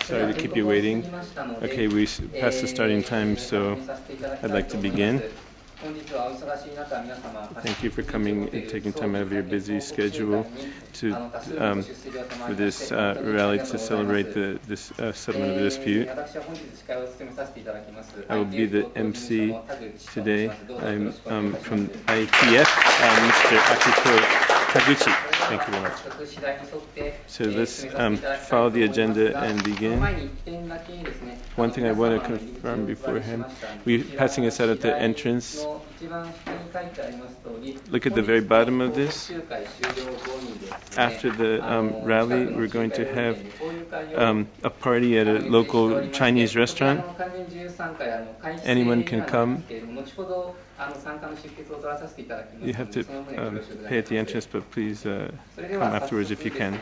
Sorry to keep you waiting. Okay, we passed the starting time, so I'd like to begin. Thank you for coming and taking time out of your busy schedule for this rally to celebrate this settlement of the dispute. I will be the MC today. I'm from ITF, Mr. Akiko Taguchi. Thank you very much. So let's follow the agenda and begin. One thing I want to confirm beforehand, we're passing this out at the entrance. Look at the very bottom of this. After the rally, we're going to have a party at a local Chinese restaurant. Anyone can come. You have to pay at the entrance, but please come afterwards if you can.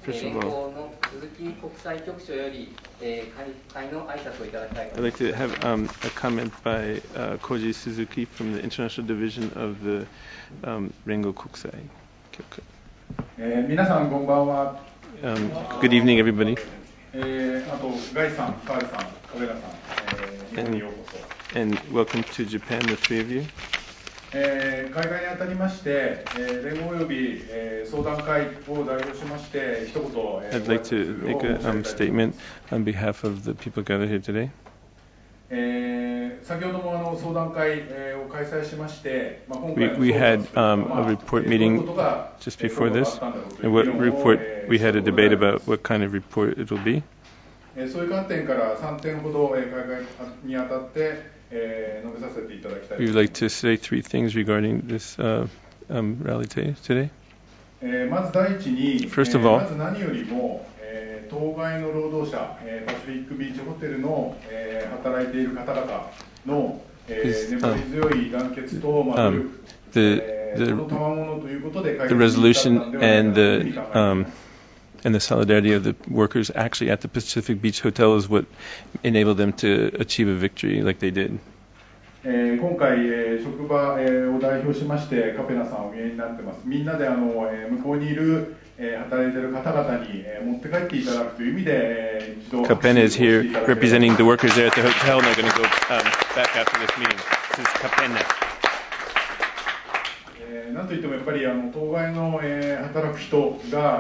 First of all, I'd like to have a comment by Koji Suzuki from the International Division of the Rengo Kokusai. Good evening, everybody. And welcome to Japan, the three of you. I'd like to make a statement on behalf of the people gathered here today. We had a report meeting just before this, and what report we had a debate about what kind of report it will be. We would like to say three things regarding this rally today. First of all, the resolution and the solidarity of the workers actually at the Pacific Beach Hotel is what enabled them to achieve a victory like they did. And Capena is here representing the workers there at the hotel, and they're going to go back after this meeting. This is Capena.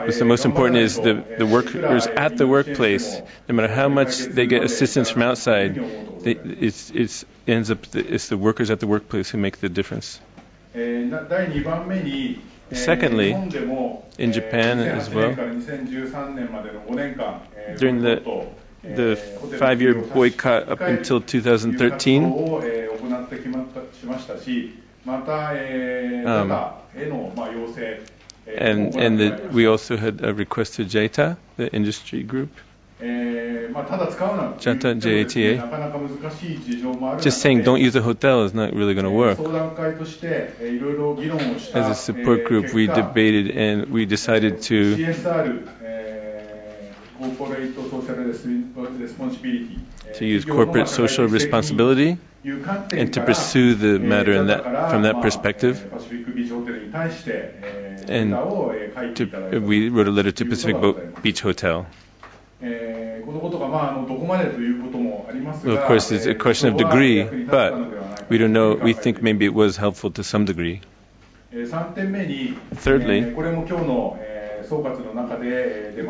What's the most important is the workers at the workplace. No matter how much they get assistance from outside, it's the workers at the workplace who make the difference. Secondly, in Japan as well, during the 5-year boycott up until 2013, we also had a request to JATA, the industry group. JATA, JATA. Just saying don't use a hotel is not really going to work. As a support group, we debated and we decided to use corporate social responsibility and to pursue the matter from that perspective. And we wrote a letter to Pacific Beach Hotel. Well, of course, it's a question of degree, but we don't know. We think maybe it was helpful to some degree. Thirdly,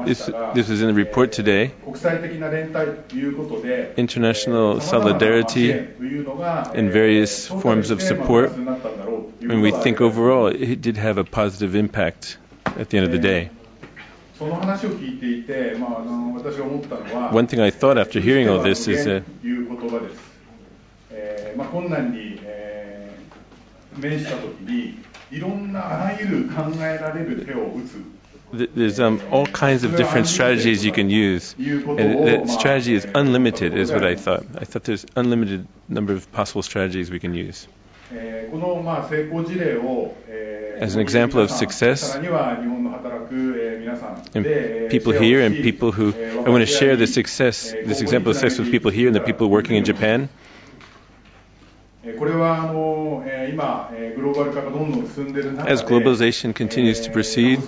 this is in the report today. International solidarity and various forms of support, and we think overall it did have a positive impact at the end of the day. One thing I thought after hearing all this is that there's all kinds of different strategies you can use, and the strategy is unlimited, is what I thought. I thought there's unlimited number of possible strategies we can use. As an example of success, and people here and people who I want to share this example of success with people here and the people working in Japan. As globalization continues to proceed,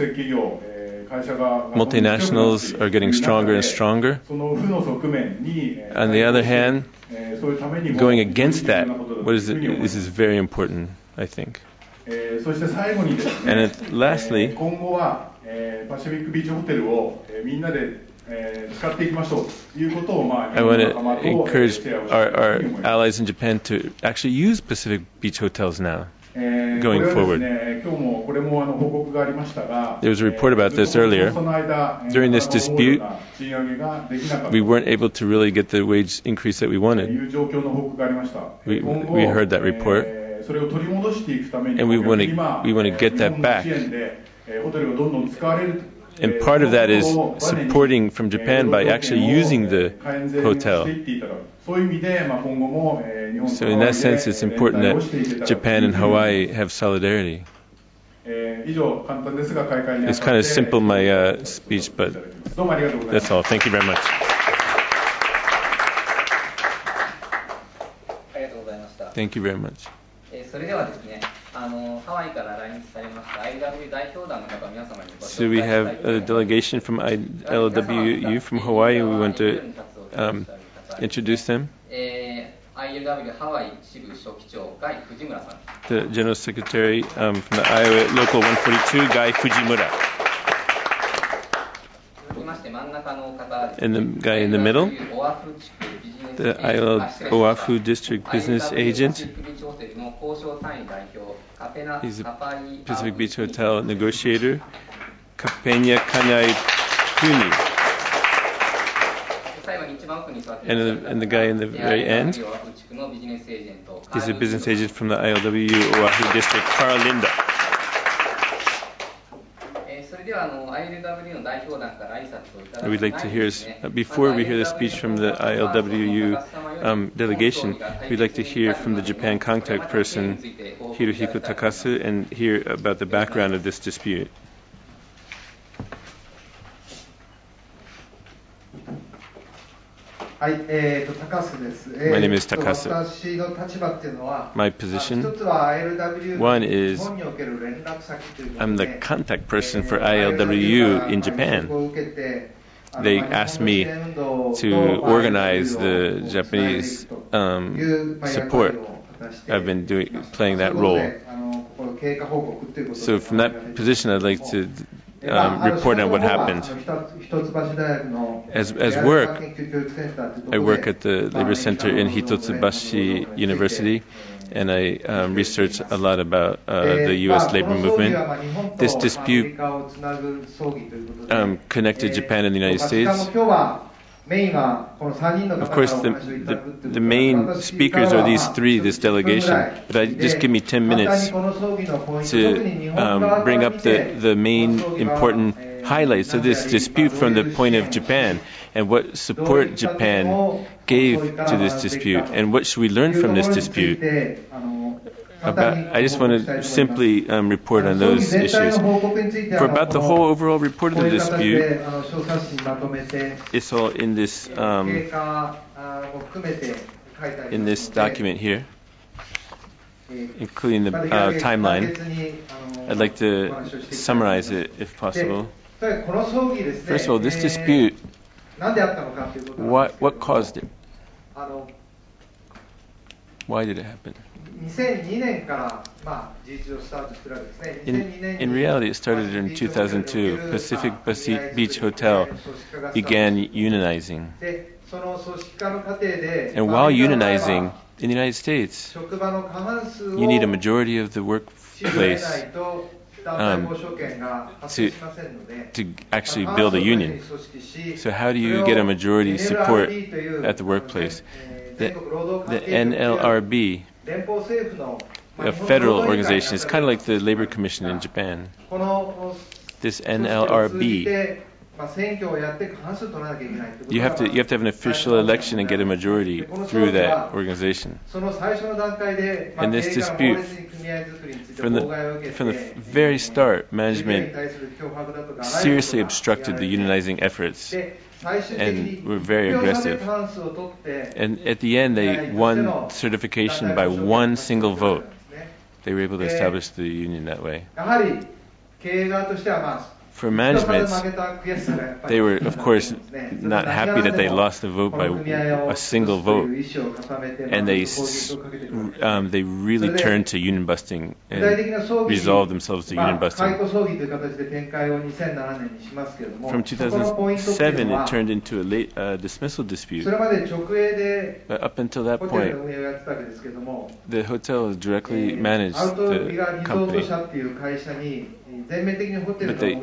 multinationals are getting stronger and stronger. On the other hand, going against that, this is very important, I think. And lastly, Pacific Beach ホテルをみんなで使っていきましょうということを I want to encourage our allies in Japan to actually use Pacific Beach hotels now, going forward. There was a report about this earlier. During this dispute, we weren't able to really get the wage increase that we wanted. We heard that report, and we want to get that back. And part of that is supporting from Japan by actually using the hotel. So in that sense, it's important that Japan and Hawaii have solidarity. It's kind of simple, my speech, but that's all. Thank you very much. Thank you very much. それではですね、ハワイから来日されました ILW 代表団の方皆様にご So we have a delegation from ILWU from Hawaii. We want to introduce them. ILW ハワイ支部書記長ガイ藤村さん。 The General Secretary from the Iowa Local 142, Guy Fujimura. 続きまして真ん中の方ですね。 And the guy in the middle, the Oahu District Business Agent. He's a Pacific Beach Hotel negotiator, Kapenya Kanai Puni. And the guy in the very end, he's a business agent from the ILWU Oahu District, Carl Linda. We'd like to hear, before we hear the speech from the ILWU delegation, we'd like to hear from the Japan contact person, Hirohiko Takasu, and hear about the background of this dispute. My name is Takasu. My position, one is I'm the contact person for ILWU in Japan. They asked me to organize the Japanese support. I've been playing that role. So from that position, I'd like to report on what happened. As work, I work at the Labor Center in Hitotsubashi University, and I research a lot about the U.S. labor movement. This dispute connected Japan and the United States. Of course, the main speakers are these three, this delegation, but just give me 10 minutes to bring up the main important highlights of this dispute from the point of Japan, and what support Japan gave to this dispute, and what should we learn from this dispute. I just want to simply report on those issues. For about the whole overall report of the dispute, it's all in this document here, including the timeline. I'd like to summarize it if possible. First of all, this dispute, what caused it? Why did it happen? In reality, it started in 2002. Pacific Beach Hotel began unionizing. And while unionizing in the United States, you need a majority of the workplace to actually build a union. So how do you get a majority support at the workplace? The NLRB, a federal organization, is kind of like the Labor Commission in Japan. This NLRB, you have to have an official election and get a majority through that organization. In this dispute, from the very start, management seriously obstructed the unionizing efforts and were very aggressive. And at the end, they won certification by one single vote. They were able to establish the union that way. For management, they were, of course, not happy that they lost the vote by a single vote, and they really turned to union busting and resolved themselves to union busting. From 2007, it turned into a late dismissal dispute. But up until that point, the hotel directly managed the company. But they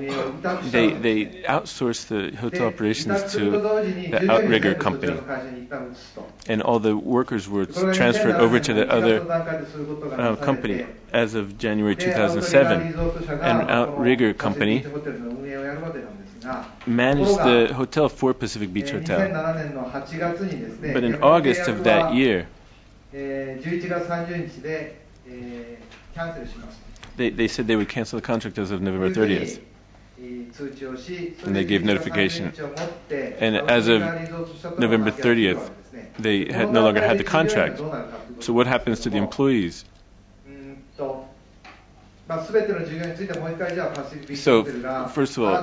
outsourced the hotel operations to the outrigger company, and all the workers were transferred over to the other company as of January 2007. An outrigger company managed the hotel for Pacific Beach Hotel. But in August of that year, they said they would cancel the contract as of November 30th. And they gave notification. And as of November 30th, they no longer had the contract. So what happens to the employees? So first of all,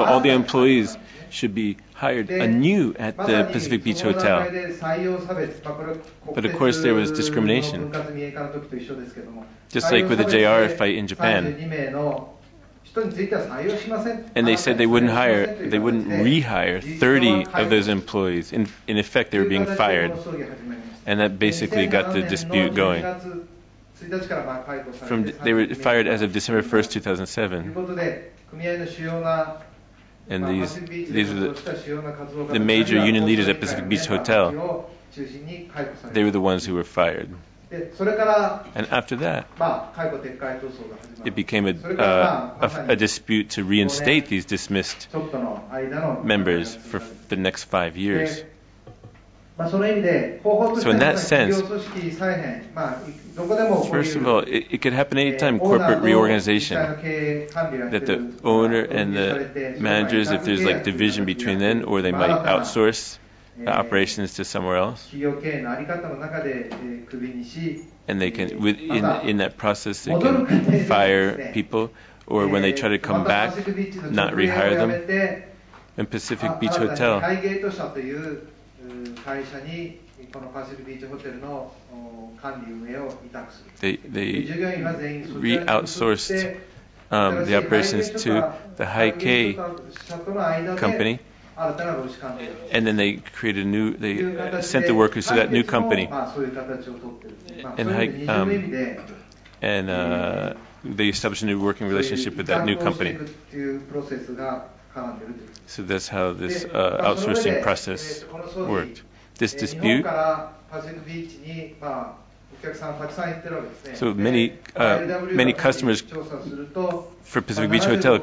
all the employees should be hired anew at the Pacific Beach Hotel. But of course there was discrimination, just like with the JR fight in Japan. And they said they wouldn't rehire 30 of those employees. In effect, they were being fired, and that basically got the dispute going. They were fired as of December 1st, 2007. And these were the major union leaders at Pacific Beach Hotel. They were the ones who were fired. And after that, it became a dispute to reinstate these dismissed members for the next 5 years. So in that sense, first of all, it could happen anytime, corporate reorganization, that the owner and the managers, if there's like division between them, or they might outsource the operations to somewhere else. And they can, in that process, they can fire people, or when they try to come back, not rehire them. In Pacific Beach Hotel, they re-outsourced the operations to the Haikei company, and then they created they sent the workers to that new company, and they established a new working relationship with that new company. So that's how this outsourcing process worked. This dispute, so many customers for Pacific Beach Hotel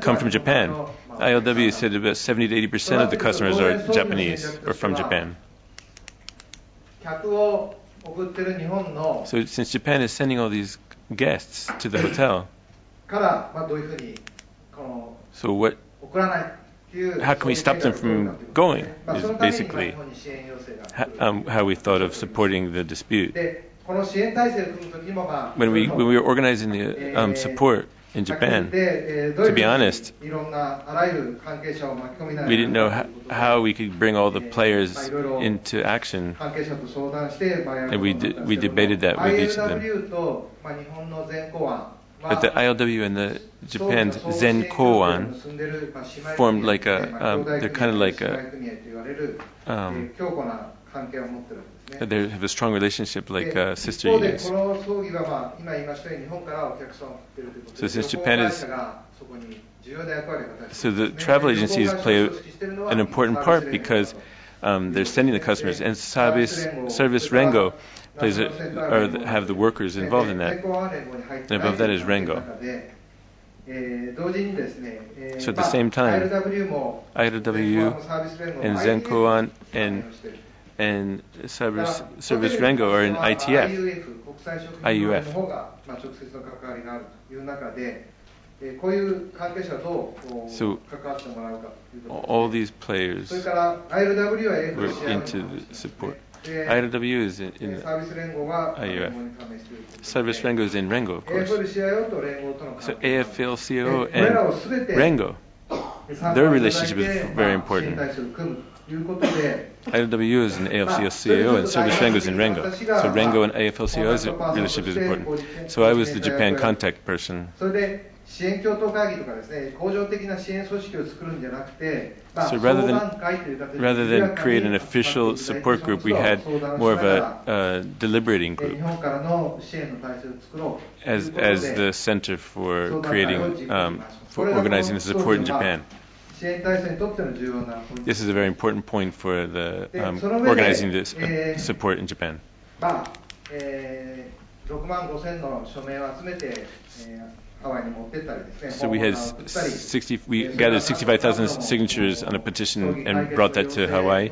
come from Japan. ILW said about 70 to 80% of the customers are Japanese or from Japan. So since Japan is sending all these guests to the hotel, so how can we stop them from going, is basically how we thought of supporting the dispute. When we were organizing the support in Japan, to be honest, we didn't know how we could bring all the players into action, and we debated that with each of them. But the ILW and the Japan's Zen Koan formed like they're kind of like they have a strong relationship, like sister unions. So since Japan is, so the travel agencies play an important part because they're sending the customers, and Service Rengo have the workers involved in that, and above that is Rengo. So at the same time, ILW and Zenkoan and Service Rengo are in IUF. こういう関係者と So 関わってもらうかということ all these players それから ILW は were FCI into the support. ILW is in サービス連合は IUF. 連合に加盟している Service Rengo is in Rengo, of course. AFL-CIO と連合との So 関係 AFL-CIO これらを and 全て Rengo, 参加 their いただいて relationship is very 支援 important. 体制を組むということで ILW is in AFL-CIO and Service Rengo is in Rengo. So Rengo and AFL-CIO's relationship is important. So I was the Japan contact person. それで支援共闘会議とかですね、恒常的な支援組織を作るんじゃなくて、So 相談会という形で rather than create an official support group, we had more of a deliberating 日 group 本からの支援の体制を作ろうという as ことで as the center for creating for organizing the support in Japan. 支援体制にとっての重要なポイント This is a very important point for the organizing this support in Japan. 6万5千の署名を集めて、ハワイに持ってったりですね。 So we gathered 65,000 signatures on a petition and brought that to Hawaii,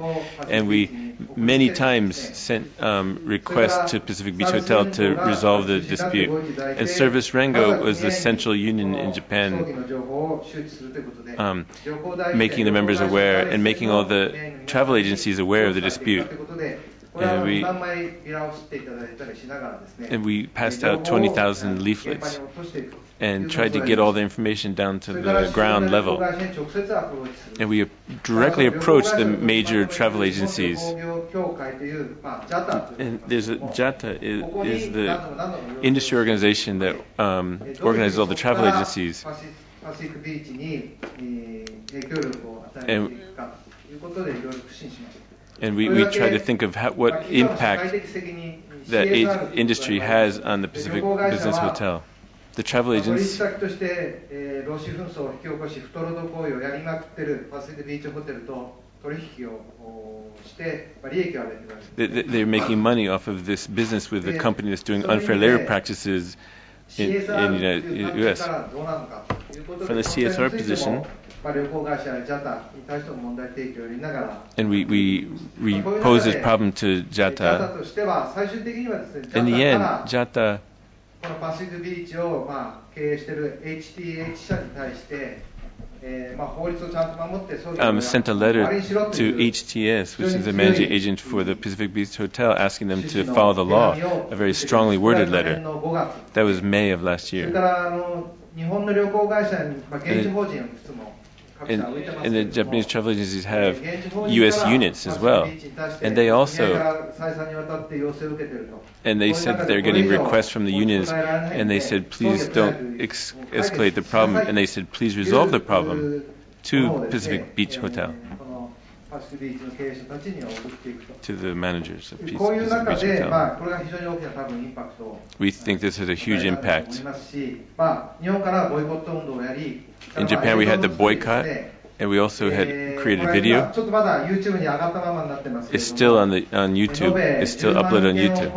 and we many times sent requests to Pacific Beach Hotel to resolve the dispute. And Service Rengo was the central union in Japan, making the members aware and making all the travel agencies aware of the dispute. And we passed out 20,000 leaflets and tried to get all the information down to the ground level. And we directly approached the major travel agencies. And there's JATA is the industry organization that organizes all the travel agencies. And we try to think of what impact that industry has on the Pacific Business Hotel. The travel agents, they're making money off of this business with the company that's doing unfair labor practices in the U.S. From the CSR position, and we pose this problem to JATA. In the end, JATA sent a letter to HTS, which is the managing agent for the Pacific Beach Hotel, asking them to follow the law, a very strongly worded letter. That was May of last year. And the Japanese travel agencies have U.S. units as well, and they said that they're getting requests from the unions, and they said, please don't escalate the problem, and they said, please resolve the problem to Pacific Beach Hotel, to the managers of Pacific Beach Hotel. We think this has a huge impact. In Japan, we had the boycott, and we also had created a video. It's still on YouTube. It's still uploaded on YouTube.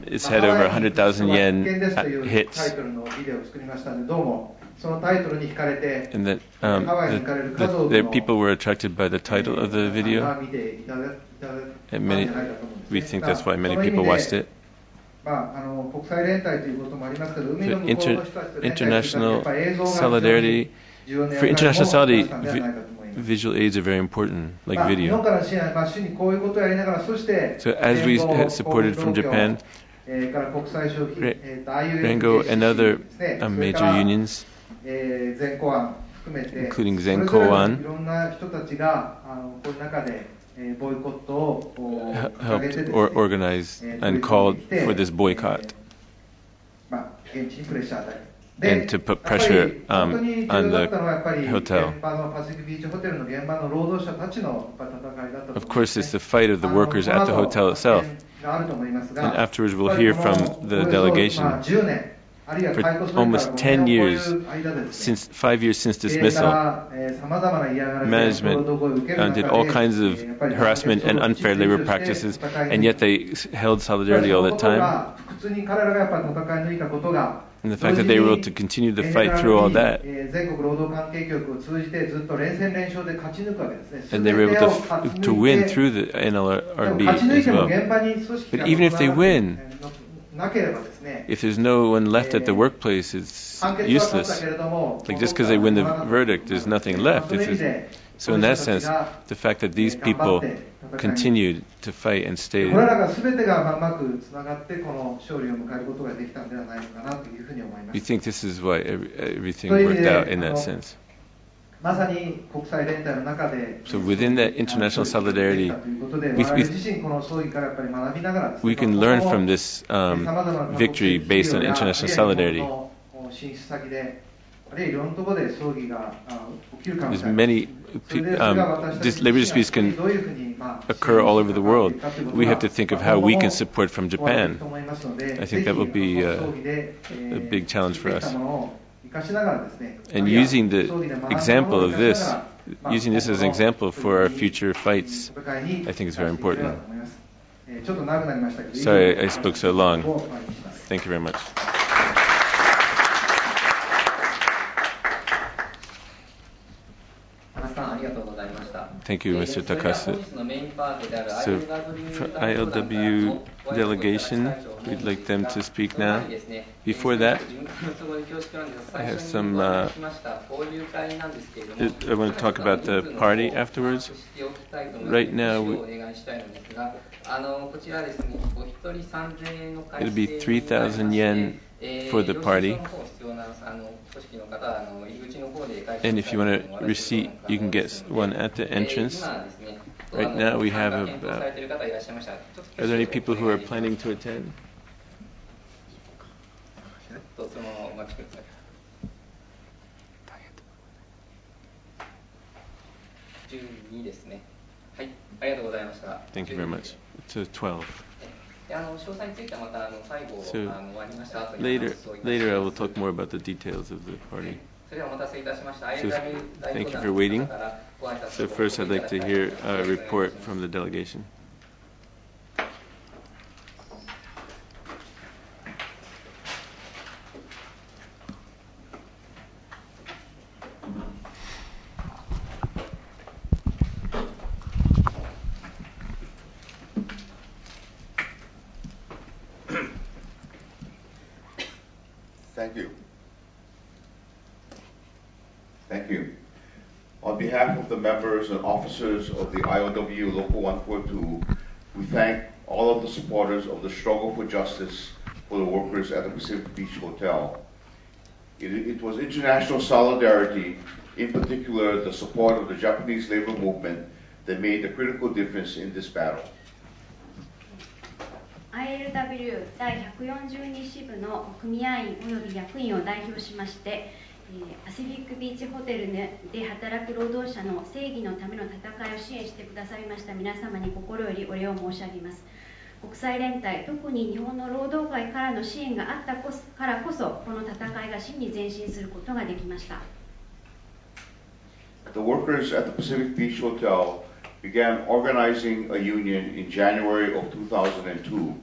It's had over 100,000 yen hits. And that the people were attracted by the title of the video, and we think that's why many people watched it. International solidarity. For international solidarity, visual aids are very important, like video. So as we supported from Japan, Rengo and other major unions, including Zenkoan, helped organize and called for this boycott and to put pressure on the hotel. Of course, it's the fight of the workers at the hotel itself. And afterwards, we'll hear from the delegation. For almost 10 years, 5 years since dismissal, management did all kinds of harassment and unfair labor practices, and yet they held solidarity all the time. And the fact that they were able to continue the fight through all that, and they were able to win through the NLRB as well. But even if they win, なければですね、 If there's no one left at the workplace, it's 判決は勝った useless. けれども、 Like just because they win the verdict, there's nothing left. そういう意味で So in that sense, the fact that these people continued to fight and こ stayed, れらが全てがうまくつながってこの勝利を迎えることができたんではないのかなというふうに思いま we す。 think this is why everything worked out in that sense. まさに国際連帯の中で、 So within that international solidarity, ということで、 we- 我々自身この争議からやっぱり学びながらですね、 we can learn from this victory based on international solidarity. 進出先で、あるいはいろんなところで争議が起きる可能 There's 性があります。 many, それでそれが私たち this labor disputes can どういうふうにoccur all over the world. We have to think of how we can support from Japan. I think that will be a big challenge for us. And using the example of this, using this as an example for our future fights, I think is very important. Sorry I spoke so long. Thank you very much. さんありがとうございました。 Thank you, Mr. それでは Takasu. 本日のメインパートである So, for ILW delegation, we'd like them to speak now. Before that, I have some, I want to talk about the party afterwards. Right now, it'll be 3,000 yen for the party. And if you want a receipt, you can get one at the entrance. Right now we have about... Are there any people who are planning to attend? Thank you very much. To 12. So later I will talk more about the details of the party. So thank you for waiting. So first I'd like to hear a report from the delegation. Thank you. Thank you. On behalf of the members and officers of the IOW Local 142, we thank all of the supporters of the struggle for justice for the workers at the Pacific Beach Hotel. It was international solidarity, in particular the support of the Japanese labor movement, that made a critical difference in this battle. ILW 第142支部の組合員及び役員を代表しまして、パシフィックビーチホテルで働く労働者の正義のための戦いを支援してくださいました皆様に心よりお礼を申し上げます。国際連帯、特に日本の労働界からの支援があったからこそ、この戦いが真に前進することができました。The workers at the Pacific Beach Hotel began organizing a union in January of 2002.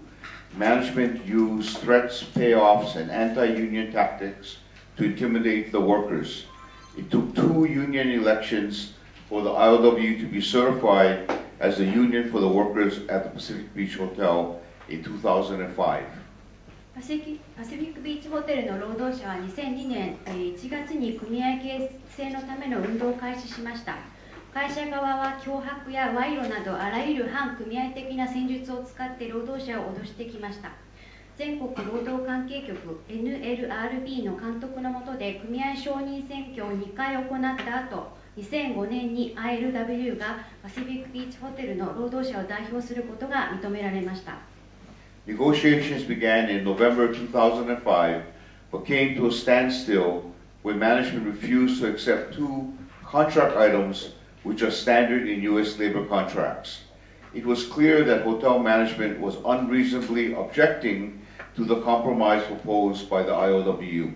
Management used threats, payoffs, and anti-union tactics to intimidate the workers. It took 2 union elections for the ILW to be certified as the union for the workers at the Pacific Beach Hotel in 2005. パシフィックビーチホテルの労働者は2002年1月に組合形成のための運動を開始しました。会社側は脅迫や賄賂などあらゆる反組合的な戦術を使って労働者を脅してきました。全国労働関係局 NLRB の監督の下で組合承認選挙を2回行った後、2005年に ILW がパシフィックビーチホテルの労働者を代表することが認められました。Negotiations began in November 2005, but came to a standstill when management refused to accept 2 contract items which are standard in U.S. labor contracts. It was clear that hotel management was unreasonably objecting to the compromise proposed by the IOW.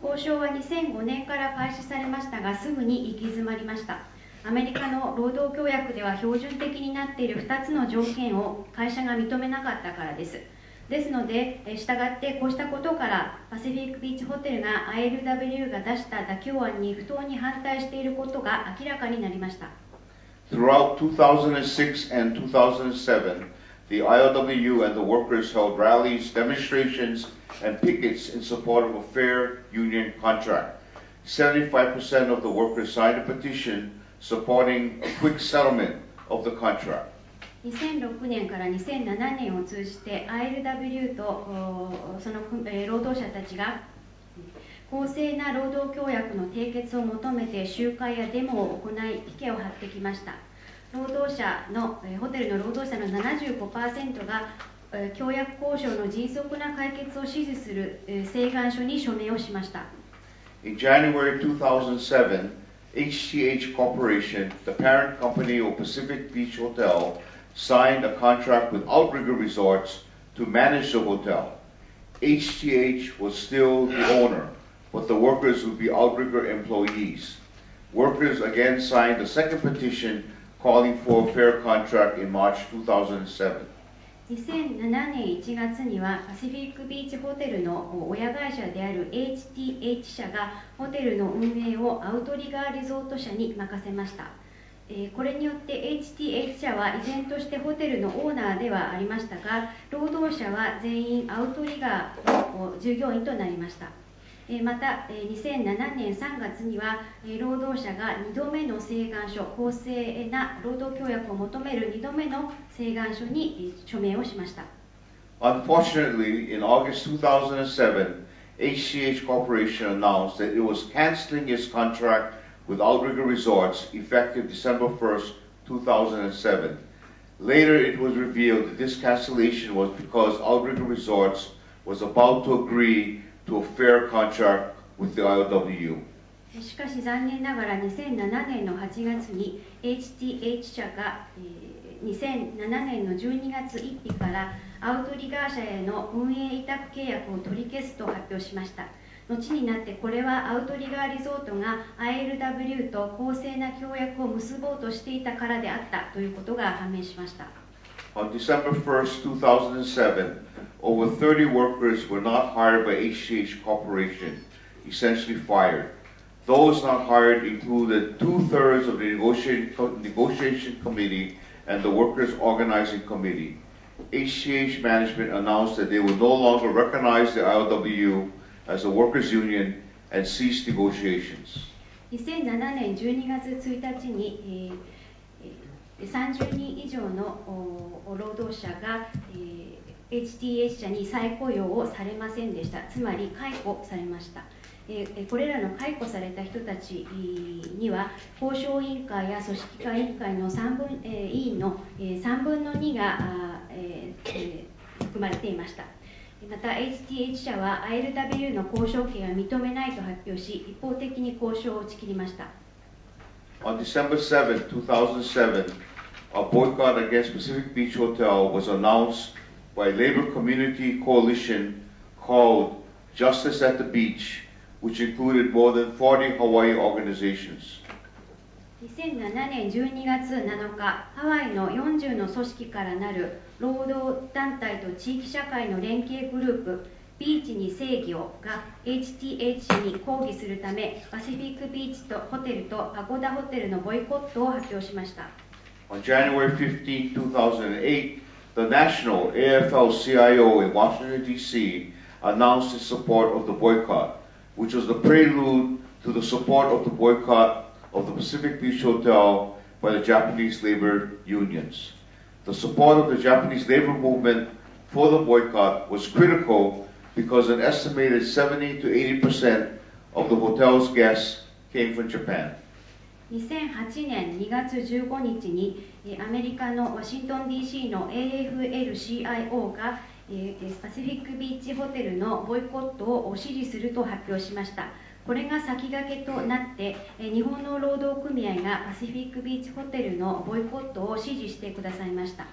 交渉は2005年から開始されましたが、すぐに行き詰まりました。アメリカの労働協約では標準的になっている2つの条件を会社が認めなかったからです。ですので、従ってこうしたことからパシフィックビーチホテルが ILW が出した妥協案に不当に反対していることが明らかになりました。Throughout 2006 and 2007, the ILWU and the workers held rallies, demonstrations, and pickets in support of a fair union contract. 75% of the workers signed a petition supporting a quick settlement of the contract. 2006年から2007年を通じて ILWU とその労働者たちが公正な労働協約の締結を求めて集会やデモを行いピケを張ってきました。ホテルの労働者の 75% が協約交渉の迅速な解決を支持する請願書に署名をしました。In January 2007, HTH Corporation, the parent company of Pacific Beach Hotel, signed a contract with Outrigger Resorts to manage the hotel. HTH was still the owner, but the workers would be Outrigger employees. Workers again signed a second petition calling for a fair contract in March 2007. 2007年1月にはパシフィックビーチホテルの親会社である HTH 社がホテルの運営をアウトリガーリゾート社に任せました。これによって HTH 社は依然としてホテルのオーナーではありましたが、労働者は全員アウトリガーの従業員となりました。また2007年3月には労働者が2度目の請願書、公正な労働協約を求める2度目の請願書に署名をしました。Unfortunately, in August 2007, HTH Corporation announced that it was canceling its contract with Outrigger Resorts effective December 1st, 2007. Later, it was revealed that this cancellation was because Outrigger Resorts was about to agree to a fair contract with the ILWU. しかし残念ながら2007年の8月に HTH 社が2007年の12月1日からアウトリガー社への運営委託契約を取り消すと発表しました。後になってこれはアウトリガーリゾートが ILWU と公正な協約を結ぼうとしていたからであったということが判明しました。On December 1st, 2007, over 30 workers were not hired by HTH Corporation, essentially fired. Those not hired included 2/3 of the negotiation committee and the workers' organizing committee. HTH management announced that they would no longer recognize the ILWU as a workers' union and cease negotiations. 2007年12月1日に30人以上の労働者が HTH 社に再雇用をされませんでした。つまり解雇されました。これらの解雇された人たちには交渉委員会や組織会委員会の委員の3分の2が含まれていました。また HTH 社は ILWU の交渉権は認めないと発表し、一方的に交渉を打ち切りました。On December 7, 2007, a boycott against Pacific Beach Hotel was announced by a labor community coalition called Justice at the Beach, which included more than 40 Hawaii organizations. 2007年12月7日、ハワイの40の組織からなる労働団体と地域社会の連携グループ、ビーチに正義をが HTH に抗議するため、パシフィックビーチとホテルとパゴダホテルのボイコットを発表しました。On January 15, 2008, the national AFL-CIO in Washington, D.C. announced its support of the boycott, which was the prelude to the support of the boycott of the Pacific Beach Hotel by the Japanese labor unions. The support of the Japanese labor movement for the boycott was critical because an estimated 70 to 80% of the hotel's guests came from Japan. 2008年2月15日にアメリカのワシントン DC の AFL-CIO がパシフィックビーチホテルのボイコットを支持すると発表しました。これが先駆けとなって日本の労働組合がパシフィックビーチホテルのボイコットを支持してくださいました。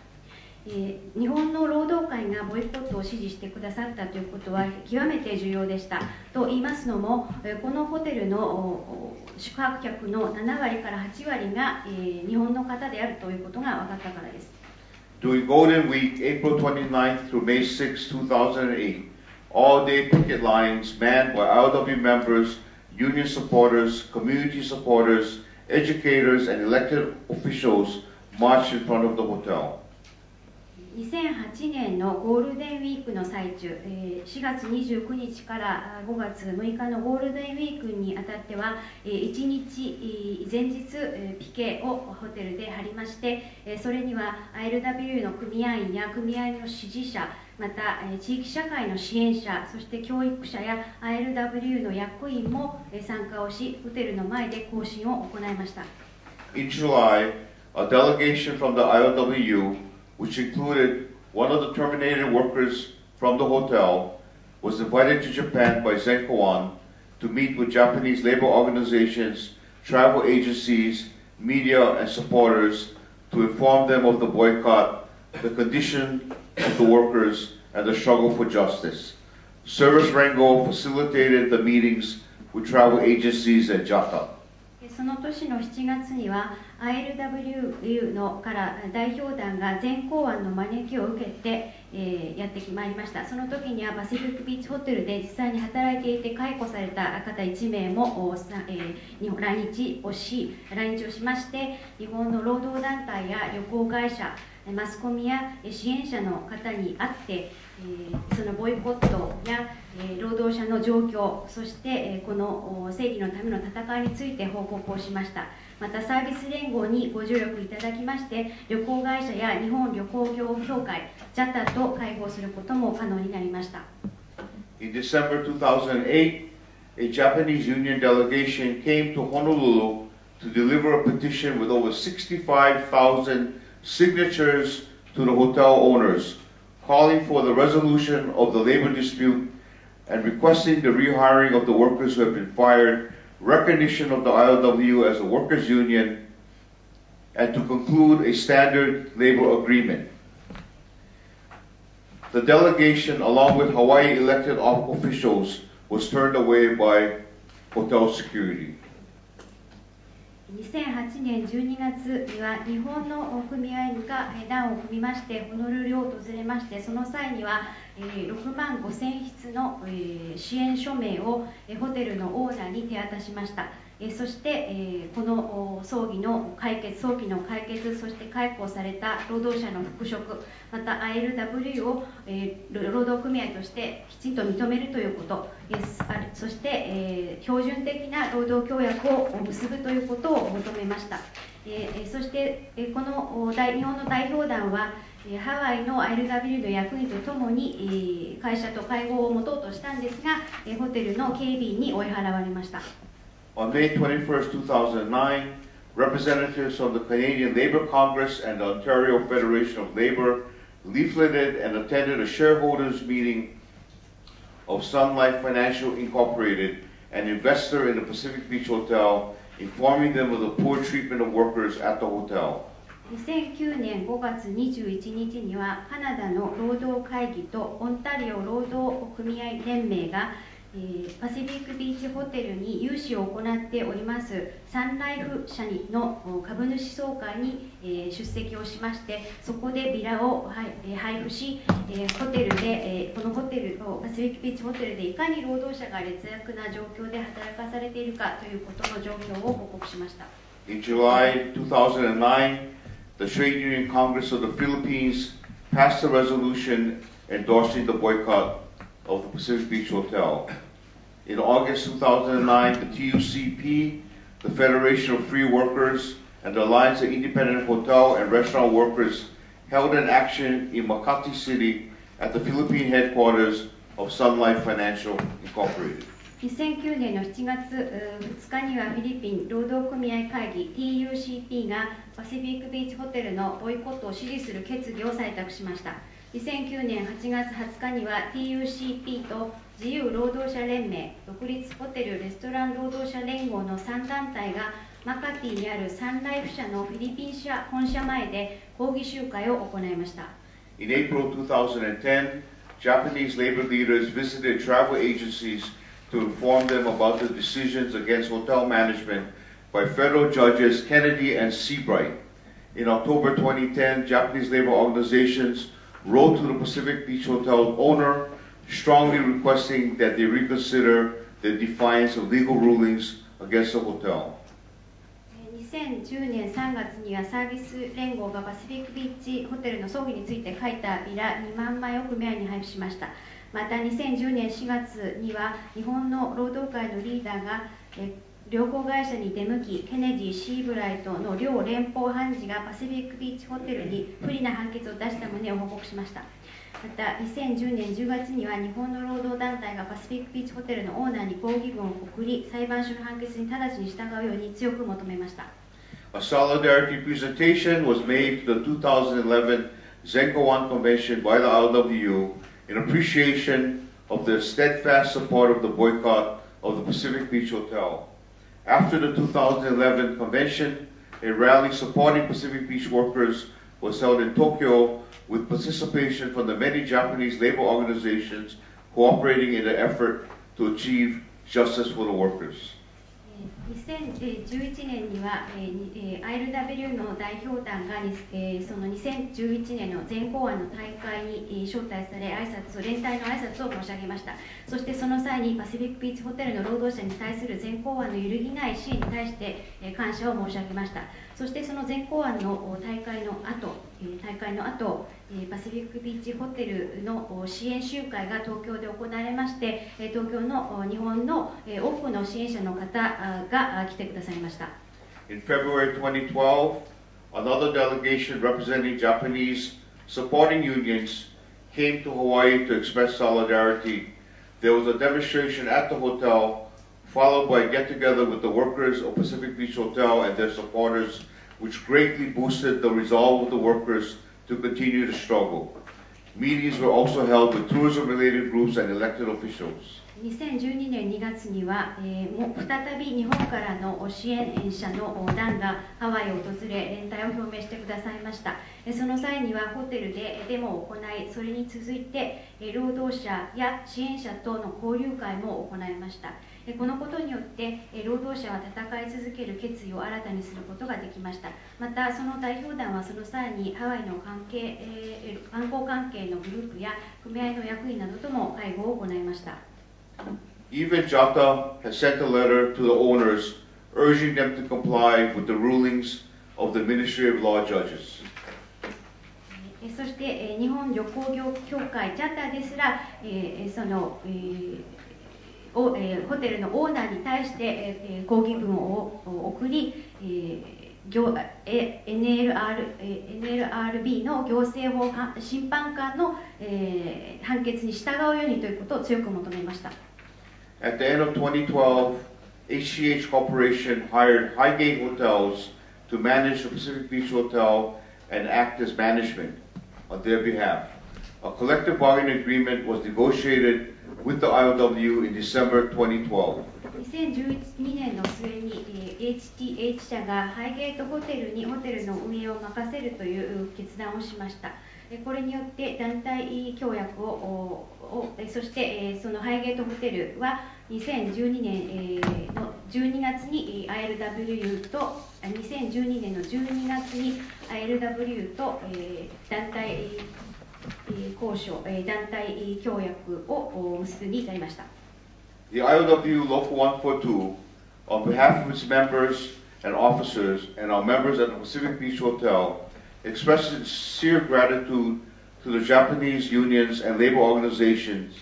日本の労働会がボイコットを支持してくださったということは極めて重要でした。と言いますのも、このホテルの宿泊客の7割から8割が日本の方であるということが分かったからです。During Golden Week, April 29th through May 6, 2008, all-day picket lines manned by ILW members, union supporters, community supporters, educators, and elected officials marched in front of the hotel. 2008年のゴールデンウィークの最中、4月29日から5月6日のゴールデンウィークにあたっては、1日前日ピケをホテルで張りまして、それには ILW の組合員や組合の支持者、また地域社会の支援者、そして教育者や ILW の役員も参加をし、ホテルの前で行進を行いました。In July, a delegation from the ILW, which included one of the terminated workers from the hotel, was invited to Japan by Zenko-an to meet with Japanese labor organizations, travel agencies, media, and supporters to inform them of the boycott, the condition of the workers, and the struggle for justice. Service Rango facilitated the meetings with travel agencies and JATA.その年の7月には ILW のから代表団が全港湾の招きを受けて、やってまいりました。その時にはパシフィックビーチホテルで実際に働いていて解雇された方1名も、来日をしまして、日本の労働団体や旅行会社、マスコミや支援者の方に会って、そのボイコットや労働者の状況、そしてこの正義のための戦いについて報告をしました。またサービス連合にご助力いただきまして、旅行会社や日本旅行業協会 JATA と会合することも可能になりました。In December 2008, a Japanese union delegation came to Honolulu to deliver a petition with over 65,000 signatures to the hotel owners, calling for the resolution of the labor dispute and requesting the rehiring of the workers who have been fired, recognition of the ILW as a workers' union, and to conclude a standard labor agreement. The delegation, along with Hawaii elected officials, was turned away by hotel security. 2008年12月には日本の組合が団を組みましてホノルルを訪れまして、その際には6万5000筆の支援署名をホテルのオーナーに手渡しました。そしてこの早期の解決、そして解雇された労働者の復職、また ILW を労働組合としてきちんと認めるということ、そして標準的な労働協約を結ぶということを求めました。そしてこの日本の代表団はハワイの ILW の役員とともに会社と会合を持とうとしたんですが、ホテルの警備員に追い払われました。On May 21st, 2009, representatives from the Canadian Labour Congress and the Ontario Federation of Labour leafleted and attended a shareholders meeting of Sun Life Financial Incorporated, an investor in the Pacific Beach Hotel, informing them of the poor treatment of workers at the hotel. 2009年5月21日にはカナダの労働会議とオンタリオ労働組合連盟がパシフィックビーチホテルに融資を行っておりますサンライフ社の株主総会に出席をしまして、そこでビラを配布し、ホテルでこのホテルパシフィックビーチホテルでいかに労働者が劣悪な状況で働かされているかということの状況を報告しました。In July 2009, the Trade Union Congress of the Philippines passed a resolution endorsing the boycott of the Pacific Beach Hotel. In August 2009, the TUCP, the Federation of Free Workers, and the Alliance of Independent Hotel and Restaurant Workers held an action in Makati City at the Philippine headquarters of Sun Life Financial Incorporated. 2009年の7月2日にはフィリピン労働組合会議 TUCP がパシフィックビーチホテルのボイコットを支持する決議を採択しました。2009年8月20日には TUCP と自由労働者連盟、独立ホテル・レストラン労働者連合の3団体がマカティにあるサンライフ社のフィリピン本社前で抗議集会を行いました。In April 2010, Japanese labor leaders visited travel agencies to inform them about the decisions against hotel management by federal judges Kennedy and Seabright. In October 2010, Japanese labor organizations wrote to the Pacific Beach Hotel owner, strongly requesting that they reconsider their defiance of legal rulings against the hotel. 2010年3月にはサービス連合がパシフィックビーチホテルの葬儀について書いたビラ2万枚を組合に配布しました。また2010年4月には日本の労働界のリーダーが旅行会社に出向き、ケネディ・シーブライトの両連邦判事がパシフィックビーチホテルに不利な判決を出した旨を報告しました。また2010年10月には日本の労働団体がパシフィックビーチホテルのオーナーに抗議文を送り、裁判所の判決に直ちに従うように強く求めました。A solidarity presentation was made to the 2011 Zenko One Convention by the ILWU in appreciation of the steadfast support of the boycott of the Pacific Beach Hotel. After the 2011 convention, a rally supporting Pacific Beach workers was held in Tokyo with participation from the many Japanese labor organizations cooperating in the effort to achieve justice for the workers. 2011年には、ILWU の代表団が、その2011年の全公安の大会に、招待され連帯の挨拶を申し上げました。そしてその際にパシフィックビーチホテルの労働者に対する全公安の揺るぎない支援に対して、感謝を申し上げました。そしてその全公安の大会の後、パシフィックビーチホテルの支援集会が東京で行われまして、東京の日本の多くの支援者の方が来てくださいました。In February 2012, another delegation representing Japanese supporting unions came to Hawaii to express solidarity. There was a demonstration at the hotel, followed by a get-together with the workers of Pacific Beach Hotel and their supporters, which greatly boosted the resolve of the workers to continue the struggle. Meetings were also held with tourism-related groups and elected officials. 2012年2月には、再び日本からの支援者の団がハワイを訪れ連帯を表明してくださいました。その際にはホテルでデモを行い、それに続いて労働者や支援者との交流会も行いました。このことによって労働者は戦い続ける決意を新たにすることができました。またその代表団はその際にハワイの観光関係のグループや組合の役員などとも会合を行いました。Even JATA has sent a letter to the owners urging them to comply with the rulings of the Ministry of Law judges. そして日本旅行業協会 JATA ですら、ホテルのオーナーに対して、抗議文を送り、NLRB の行政法審判官の、判決に従うようにということを強く求めました。At the end of 2012, HCH Corporation hired Highgate Hotels to manage the Pacific Beach Hotel and act as management on their behalf. A collective bargaining agreement was negotiated with the ILW in December 2012. 2012年の末に HTH 社がハイゲートホテルにホテルの運営を任せるという決断をしました。これによって団体協約をそしてそのハイゲートホテルは2012年の12月に ILWU と2012年の12月に ILWU と団体交渉、団体協約を結びに至りました。The ILWU Local 142, on behalf of its members and officers and our members at the Pacific Beach Hotel, expresses sincere gratitude to the Japanese unions and labor organizations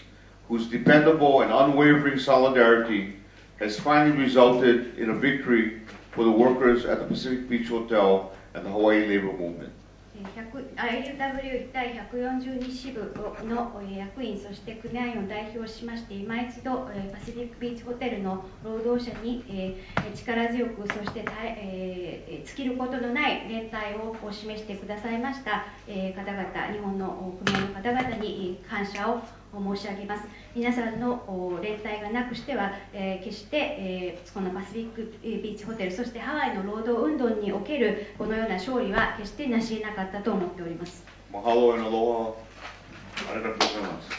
whose dependable and unwavering solidarity has finally resulted in a victory for the workers at the Pacific Beach Hotel and the Hawaii labor movement. ILWU 第142支部の役員そして組合員を代表しまして今一度パシフィックビーチホテルの労働者に力強くそして尽きることのない連帯を示してくださいました方々、日本の組合の方々に感謝を申し上げます。皆さんの連帯がなくしては決してこのパシフィックビーチホテルそしてハワイの労働運動におけるこのような勝利は決して成し得なかったと思っております。マハローのロハ、ありがとうございます。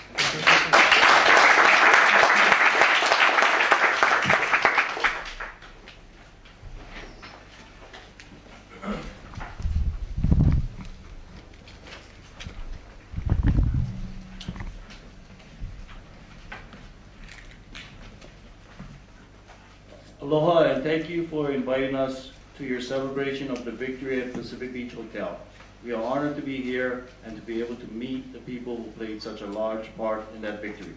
Aloha, and thank you for inviting us to your celebration of the victory at Pacific Beach Hotel. We are honored to be here and to be able to meet the people who played such a large part in that victory.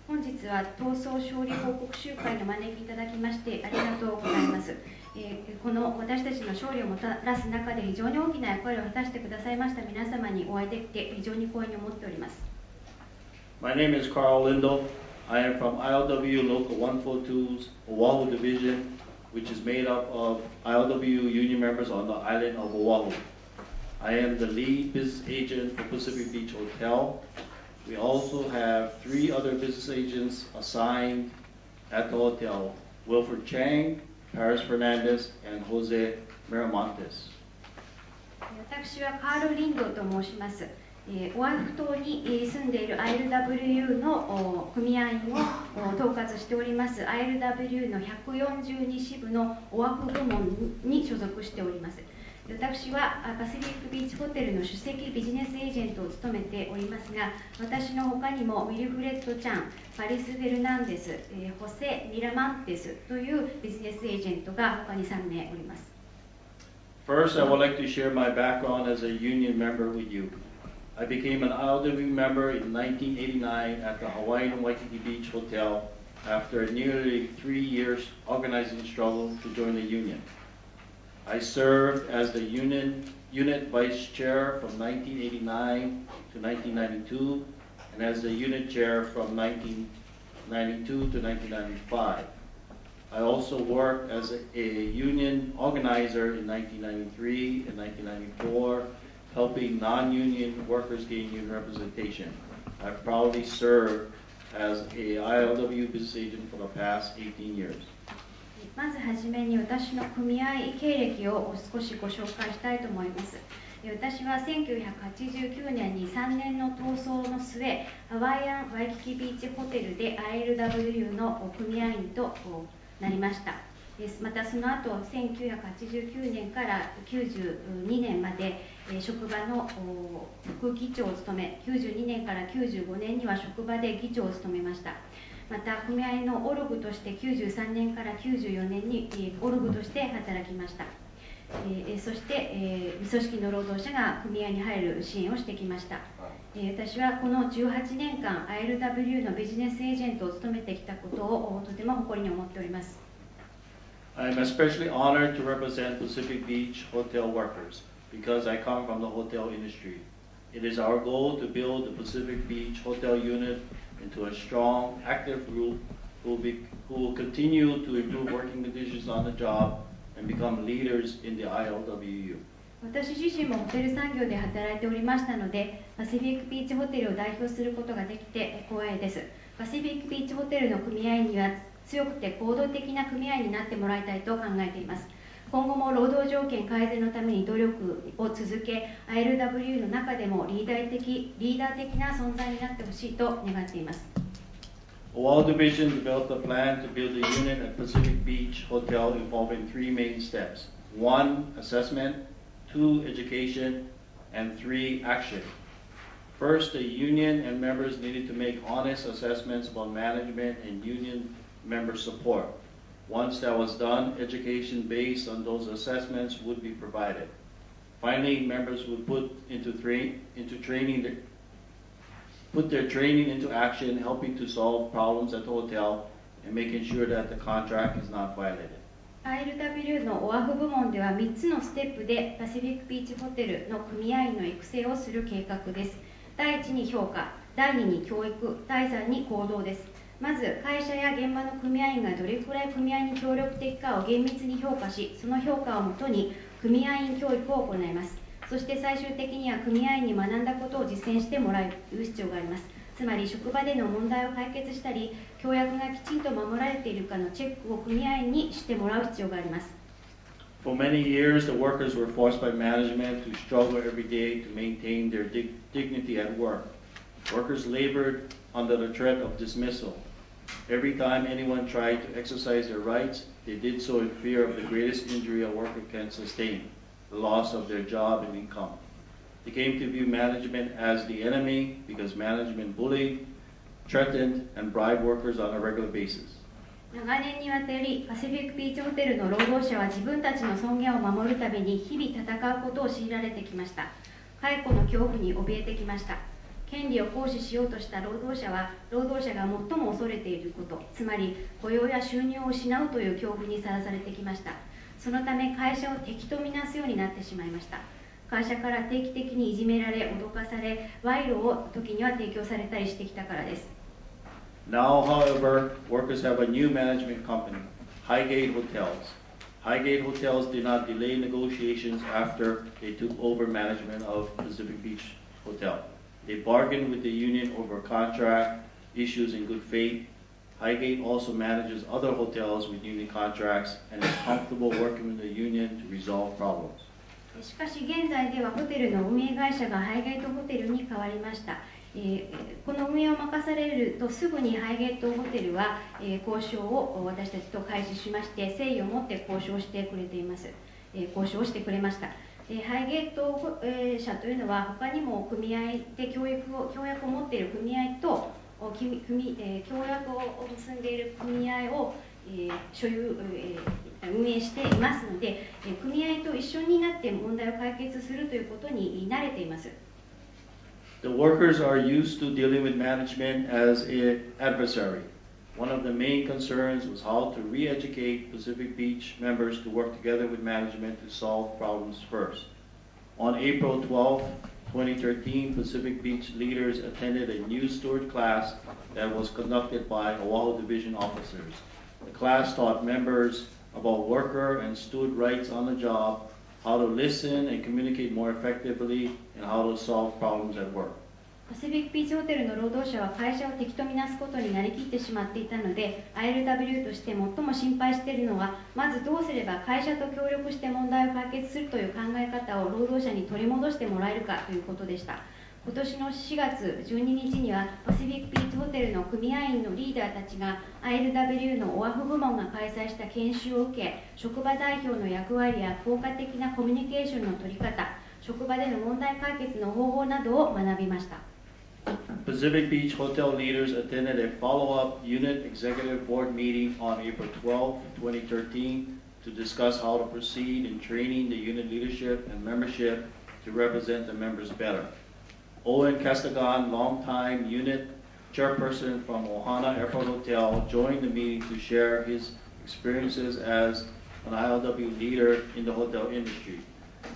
本日は闘争勝利報告集会の招きいただきましてありがとうございます。この私たちの勝利をもたらす中で非常に大きな役割を果たしてくださいました皆様にお会いできて非常に光栄に思っております。My name is Carl Lindell. I am from ILW Local 142's Oahu Division, which is made up of ILW union members on the island of Oahu. I am the lead business agent for Pacific Beach Hotel. We also have 3 other business agents assigned at the hotel: Wilfred Chang, Paris Fernandez, and Jose Miramontes. 私はカール・リンドと申します。オアフ島に住んでいる ILW の組合員を統括しております ILW の142支部のオアフ部門に所属しております。私はパシフィックビーチホテルの首席ビジネスエージェントを務めておりますが、私の他にもウィルフレッド・チャン、パリス・フェルナンデス、ホセ・ミラマンテスというビジネスエージェントが他に3名おります。First, I would like to share my background as a union member with you. I became an ILW member in 1989 at the Hawaiian Waikiki Beach Hotel after nearly 3 years organizing struggle to join the union. I served as the unit vice chair from 1989 to 1992 and as the unit chair from 1992 to 1995. I also worked as a union organizer in 1993 and 1994, helping non-union workers gain union representation. I proudly served as a ILW business agent for the past 18 years. まずはじめに私の組合経歴を少しご紹介したいと思います。私は1989年に3年の闘争の末、ハワイアン・ワイキキビーチホテルで ILW の組合員となりました。またその後1989年から92年まで職場の副議長を務め、92年から95年には職場で議長を務めました。また組合のオルグとして93年から94年にオルグとして働きました。そして未組織の労働者が組合に入る支援をしてきました。私はこの18年間 ILW のビジネスエージェントを務めてきたことをとても誇りに思っております。I am especially honored to represent Pacific Beach hotel workers because I come from the hotel industry. It is our goal to build the Pacific Beach hotel unit into a strong, active group who will continue to improve working conditions on the job and become leaders in the ILWU. 私自身もホテル産業で働いておりましたので、パシフィックビーチホテルを代表することができて光栄です。パシフィックビーチホテルの組合員には強くて行動的な組合員になってもらいたいと考えています。今後も労働条件改善のために努力を続け、ILW の中でもリーダー的な存在になってほしいと願っています。Oahu Division developed a plan to build a unit at Pacific Beach Hotel involving 3 main steps. 1, assessment, 2, education, and 3, action. First, the union and members needed to make honest assessments about management and union member support. Once that was done, education based on those assessments would be provided. Finally, members would put their training into action, helping to solve problems at the hotel and making sure that the contract is not violated. ILW のオアフ部門では3つのステップでパシフィックビーチホテルの組合員の育成をする計画です。第1に評価、第2に教育、第3に行動です。まず会社や現場の組合員がどれくらい組合に協力的かを厳密に評価し、その評価をもとに組合員教育を行います。そして最終的には組合員に学んだことを実践してもらう必要があります。つまり職場での問題を解決したり、協約がきちんと守られているかのチェックを組合員にしてもらう必要があります。For many years, the workers were forced by management to struggle every day to maintain their dignity at work. Workers labored under the threat of dismissal. Every time anyone tried to exercise their rights, they did so in fear of the greatest injury a worker can sustain, the loss of their job and income. They came to view management as the enemy because management bullied, threatened, and bribed workers on a regular basis. 長年にわたりパシフィックビーチホテルの労働者は自分たちの尊厳を守るために日々戦うことを強いられてきました。解雇の恐怖に怯えてきました。権利を行使しようとした労働者が最も恐れていること、つまり雇用や収入を失うという恐怖にさらされてきました。そのため会社を敵とみなすようになってしまいました。会社から定期的にいじめられ、脅かされ、賄賂を時には提供されたりしてきたからです。Now, however, workers have a new management company, Highgate Hotels. Highgate Hotels did not delay negotiations after they took over management of Pacific Beach Hotel. They bargained with the union over contract issues in good faith. Highgate also manages other hotels with union contracts and is comfortable working with the union to resolve problems. しかし現在ではホテルの運営会社がハイゲートホテルに変わりました。この運営を任されるとすぐにハイゲートホテルは、交渉を私たちと開始しまして、誠意を持って交渉してくれています。交渉をしてくれました。ハイゲート社というのは他にも組合で協約を持っている組合と協約を結んでいる組合を運営していますので、組合と一緒になって問題を解決するということに慣れています。The workers are used to dealing with management as an adversary. One of the main concerns was how to re-educate Pacific Beach members to work together with management to solve problems first. On April 12, 2013, Pacific Beach leaders attended a new steward class that was conducted by Oahu Division officers. The class taught members about worker and steward rights on the job, how to listen and communicate more effectively, and how to solve problems at work. パシフィックビーチホテルの労働者は会社を敵とみなすことになりきってしまっていたので、 ILW として最も心配しているのは、まずどうすれば会社と協力して問題を解決するという考え方を労働者に取り戻してもらえるかということでした。今年の4月12日にはパシフィックビーチホテルの組合員のリーダーたちが ILW のオアフ部門が開催した研修を受け、職場代表の役割や効果的なコミュニケーションの取り方、職場での問題解決の方法などを学びました。Pacific Beach Hotel leaders attended a follow-up unit executive board meeting on April 12, 2013 to discuss how to proceed in training the unit leadership and membership to represent the members better. Owen Castagon, longtime unit chairperson from Ohana Airport Hotel, joined the meeting to share his experiences as an ILW leader in the hotel industry.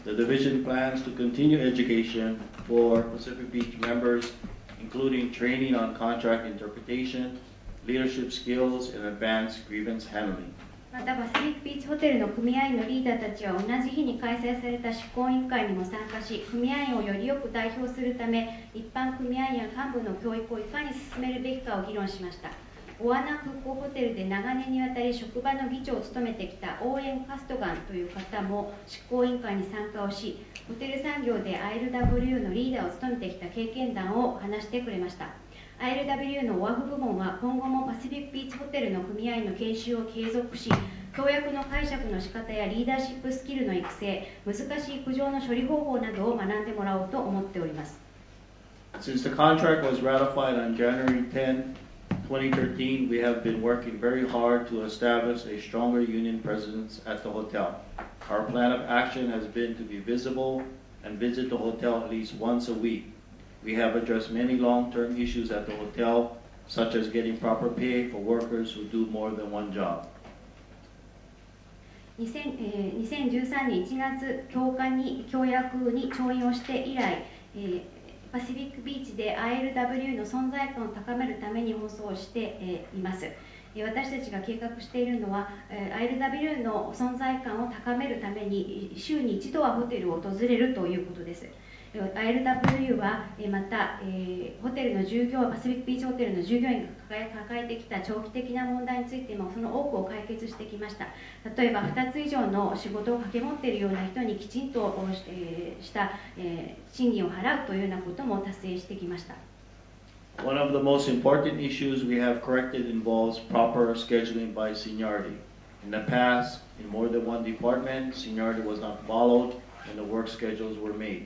The division plans to continue education for Pacific Beach members, including training on contract interpretation, leadership skills, and advanced grievance handling. またパシフィックビーチホテルの組合員のリーダーたちは同じ日に開催された執行委員会にも参加し、組合員をよりよく代表するため、一般組合員や幹部の教育をいかに進めるべきかを議論しました。オアナ空港ホテルで長年にわたり職場の議長を務めてきたオーエン・カストガンという方も執行委員会に参加をし、ホテル産業で ILW のリーダーを務めてきた経験談を話してくれました。ILW のオアフ部門は今後もパシフィックビーチホテルの組合員の研修を継続し、協約の解釈の仕方やリーダーシップスキルの育成、難しい苦情の処理方法などを学んでもらおうと思っております。Since the contract was ratified on January 10, 2013, we have been working very hard to establish a stronger union presence at the hotel. Our plan of action has been to be visible and visit the hotel at least once a week. We have addressed many long-term issues at the hotel, such as getting proper pay for workers who do more than one job. 2013年1月協約に調印をして以来、パシフィックビーチで ILW の存在感を高めるために放送しています。私たちが計画しているのは ILW の存在感を高めるために週に一度はホテルを訪れるということです。ILW はまたホテルの従業員、パシフィックビーチホテルの従業員が抱えてきた長期的な問題についてもその多くを解決してきました。例えば2つ以上の仕事を掛け持っているような人にきちんとした賃金を払うというようなことも達成してきました。One of the most important issues we have corrected involves proper scheduling by seniority. In the past, in more than one department, seniority was not followed and the work schedules were made.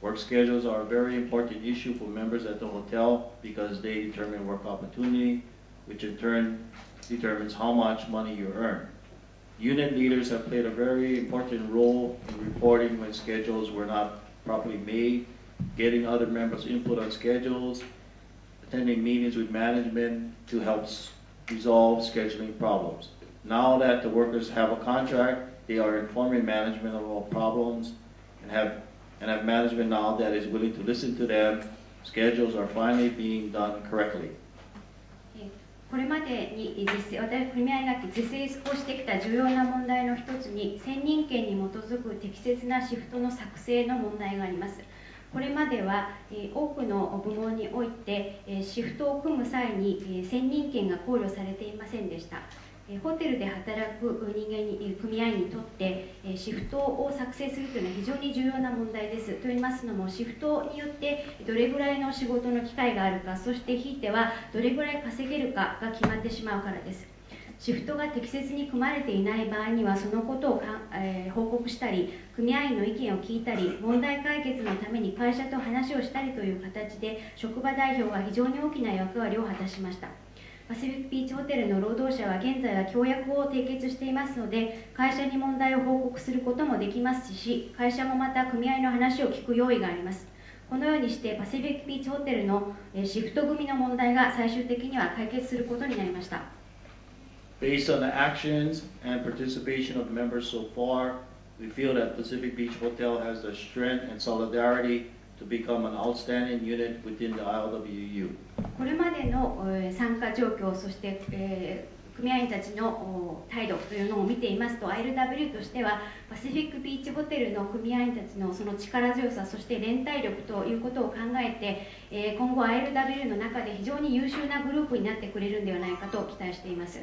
Work schedules are a very important issue for members at the hotel because they determine work opportunity, which in turn determines how much money you earn. Union leaders have played a very important role in reporting when schedules were not properly made, getting other members' input on schedules, attending meetings with management to help resolve scheduling problems. Now that the workers have a contract, they are informing management of all problems and have management now that is willing to listen to them. Schedules are finally being done correctly. これまでに組合が是正をしてきた重要な問題の一つに、専任権に基づく適切なシフトの作成の問題があります。これまでは多くの部門においてシフトを組む際に専任権が考慮されていませんでした。ホテルで働く組合にとってシフトを作成するというのは非常に重要な問題です。と言いますのも、シフトによってどれぐらいの仕事の機会があるか、そしてひいてはどれぐらい稼げるかが決まってしまうからです。シフトが適切に組まれていない場合には、そのことを報告したり、組合員の意見を聞いたり、問題解決のために会社と話をしたりという形で、職場代表が非常に大きな役割を果たしました。パシフィックビーチホテルの労働者は現在は協約を締結していますので、会社に問題を報告することもできますし、会社もまた組合の話を聞く用意があります。このようにしてパシフィックビーチホテルのシフト組の問題が最終的には解決することになりました。Based on the actions and participation of members so far, we feel that Pacific Beach Hotel has the strength and solidarity to become an outstanding unit within the ILWU. これまでの参加状況、そして組合員たちの態度というのを見ていますと、 ILW としてはパシフィックビーチホテルの組合員たちのその力強さ、そして連帯力ということを考えて、今後 ILW の中で非常に優秀なグループになってくれるんではないかと期待しています。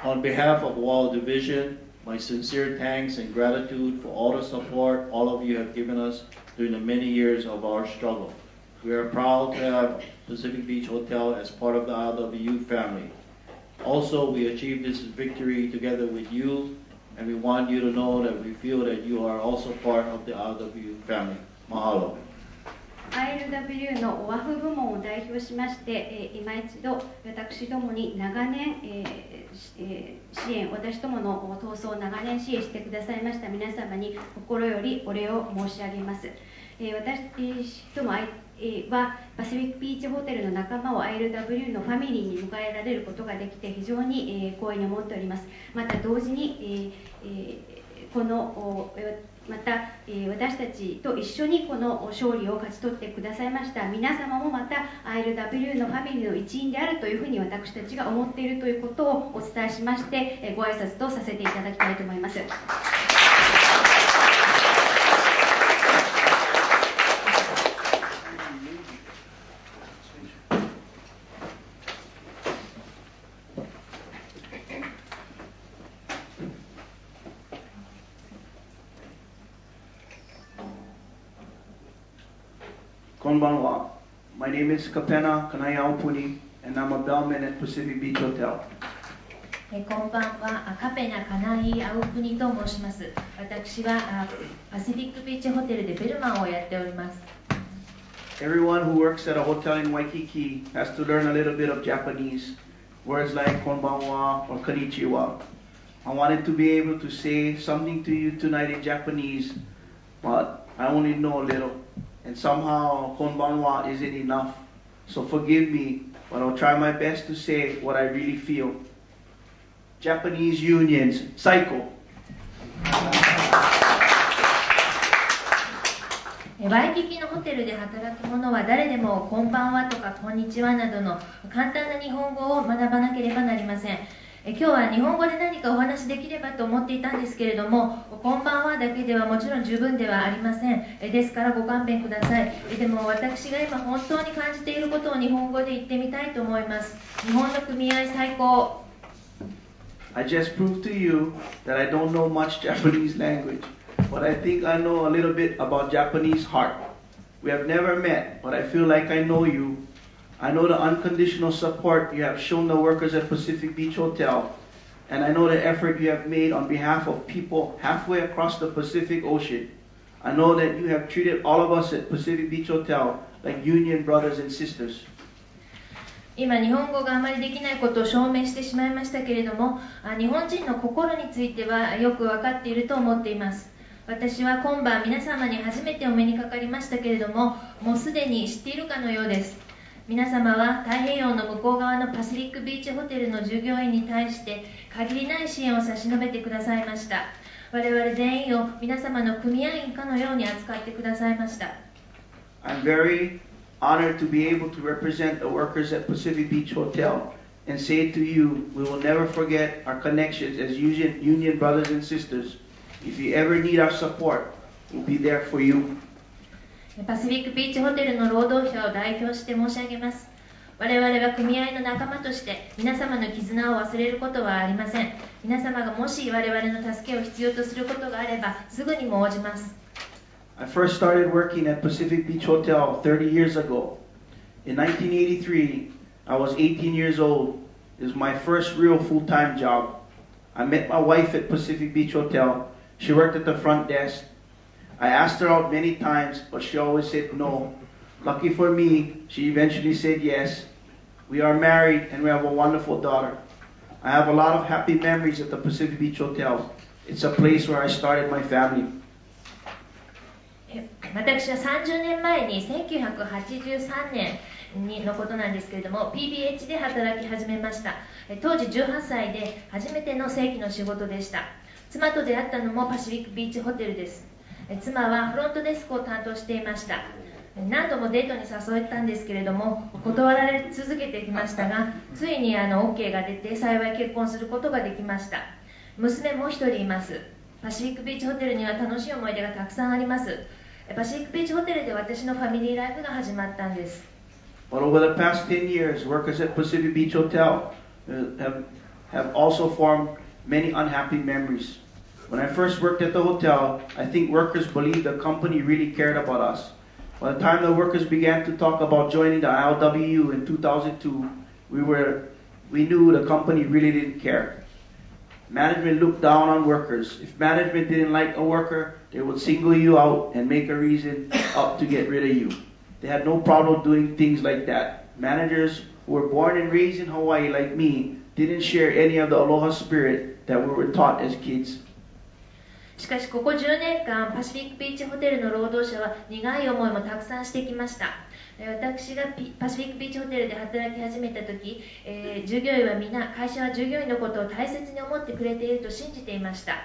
On behalf of all division, my sincere thanks and gratitude for all the support all of you have given us during the many years of our struggle. We are proud to have Pacific Beach Hotel as part of the ILWU family. Also, we achieved this victory together with you, and we want you to know that we feel that you are also part of the ILWU family. Mahalo. ILW のオアフ部門を代表しまして、今一度私どもに長年、支援、私どもの闘争を長年支援してくださいました皆様に心よりお礼を申し上げます。私どもはパシフィックビーチホテルの仲間を ILW のファミリーに迎えられることができて非常に光栄に思っております。また同時に、また私たちと一緒にこの勝利を勝ち取ってくださいました皆様もまた ILW のファミリーの一員であるというふうに私たちが思っているということをお伝えしましてご挨拶とさせていただきたいと思います。Konbanwa. My name is Kapena Kanayaopuni, and I'm a bellman at Pacific Beach Hotel. こんばんは、カペナ・カナイ・アウプニと申します。私はパシフィックビーチホテルでベルマンをやっております。Everyone who works at a hotel in Waikiki has to learn a little bit of Japanese, words like konbanwa or konnichiwa. I wanted to be able to say something to you tonight in Japanese, but I only know a little. And somehow konbanwa isn't enough. So forgive me, but I'll try my best to say what I really feel. Japanese unions, psycho. ワイキキのホテルで働く者は誰でもこんばんはとかこんにちはなどの簡単な日本語を学ばなければなりません。今日は日本語で何かお話できればと思っていたんですけれども、こんばんはだけではもちろん十分ではありません。ですからご勘弁ください。でも私が今本当に感じていることを日本語で言ってみたいと思います。日本の組合最高。I just proved to you that I don't know much Japanese language, but I think I know a little bit about Japanese heart. We have never met, but I feel like I know you. I know the unconditional support you have shown the workers at Pacific Beach Hotel, and I know the effort you have made on behalf of people halfway across the Pacific Ocean. I know that you have treated all of us at Pacific Beach Hotel like union brothers and sisters. 今日本語があまりできないことを証明してしまいましたけれども、日本人の心についてはよく分かっていると思っています。私は今晩皆様に初めてお目にかかりましたけれども、もうすでに知っているかのようです。皆様は太平洋の向こう側のパシフィックビーチホテルの従業員に対して限りない支援を差し伸べてくださいました。我々全員を皆様の組合員かのように扱ってくださいました。I'm very honored to be able to represent the workers at Pacific Beach Hotel and say to you, we will never forget our connections as union brothers and sisters. If you ever need our support, we'll be there for you. パシフィックビーチホテルの労働者を代表して申し上げます。我々は組合の仲間として皆様の絆を忘れることはありません。皆様がもし我々の助けを必要とすることがあればすぐにも応じます。I first started working at Pacific Beach Hotel 30 years ago. In 1983, I was 18 years old. It was my first real full-time job. I met my wife at Pacific Beach Hotel. She worked at the front desk. I asked her out many times, but she always said no. Lucky for me, she eventually said yes. We are married and we have a wonderful daughter. I have a lot of happy memories at the Pacific Beach Hotel. It's a place where I started my family. 私は30年前に1983年のことなんですけれども PBH で働き始めました。当時18歳で初めての正規の仕事でした。妻と出会ったのもパシフィックビーチホテルです。妻はフロントデスクを担当していました。何度もデートに誘ったんですけれども断られ続けてきましたが、ついにOK が出て幸い結婚することができました。娘も一人います。パシフィックビーチホテルには楽しい思い出がたくさんあります。パシフィックビーチホテルで私のファミリーライフが始まったんです。But over the past 10 years, workers at Pacific Beach Hotel have also formed many unhappy memories. When I first worked at the hotel, I think workers believed the company really cared about us. By the time the workers began to talk about joining the ILWU in 2002, we knew the company really didn't care. Management looked down on workers. If management didn't like a worker, they would single you out and make a reason up to get rid of you. They had no problem doing things like that. Managers who were born and raised in Hawaii like me didn't share any of the aloha spirit that we were taught as kids. しかしここ10年間パシフィックビーチホテルの労働者は苦い思いもたくさんしてきました。私がパシフィックビーチホテルで働き始めた時、従業員は皆会社は従業員のことを大切に思ってくれていると信じていました。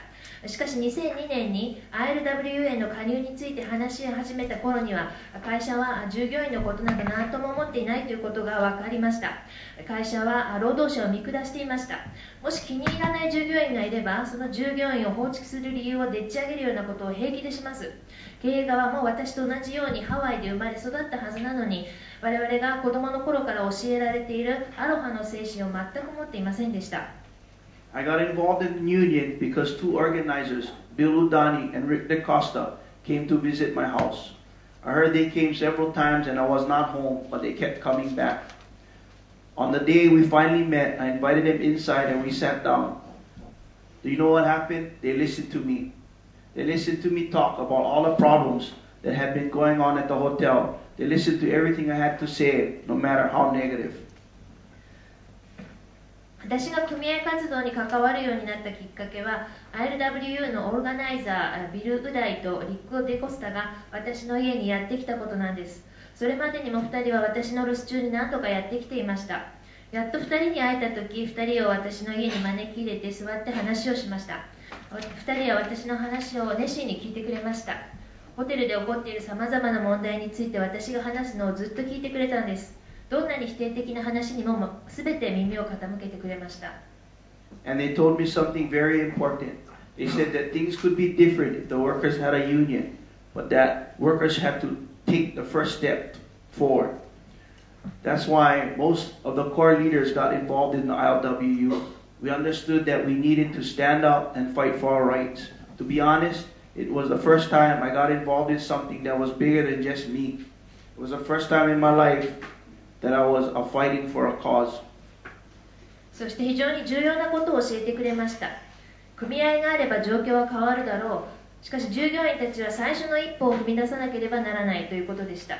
しかし2002年に ILWU への加入について話し始めた頃には会社は従業員のことなど何とも思っていないということが分かりました。会社は労働者を見下していました。もし気に入らない従業員がいればその従業員を放逐する理由をでっち上げるようなことを平気でします。経営側も私と同じようにハワイで生まれ育ったはずなのに我々が子供の頃から教えられているアロハの精神を全く持っていませんでした。I got involved in the union because two organizers, Bill Udani and Rick DeCosta, came to visit my house. I heard they came several times and I was not home, but they kept coming back. On the day we finally met, I invited them inside and we sat down. Do you know what happened? They listened to me. They listened to me talk about all the problems that had been going on at the hotel. They listened to everything I had to say, no matter how negative. 私が組合活動に関わるようになったきっかけは ILWU のオーガナイザービル・ウダイとリック・デコスタが私の家にやってきたことなんです。それまでにも2人は私の留守中に何度かやってきていました。やっと2人に会えた時2人を私の家に招き入れて座って話をしました。2人は私の話を熱心に聞いてくれました。ホテルで起こっているさまざまな問題について私が話すのをずっと聞いてくれたんです。どんなに否定的な話にも全て耳を傾けてくれました。And they told me something very important. They said that things could be different if the workers had a union, but that workers had to take the first step forward. That's why most of the core leaders got involved in the ILWU. We understood that we needed to stand up and fight for our rights. To be honest, it was the first time I got involved in something that was bigger than just me. It was the first time in my life that I was fighting for a cause. そして非常に重要なことを教えてくれました。組合があれば状況は変わるだろう。しかし従業員たちは最初の一歩を踏み出さなければならないということでした。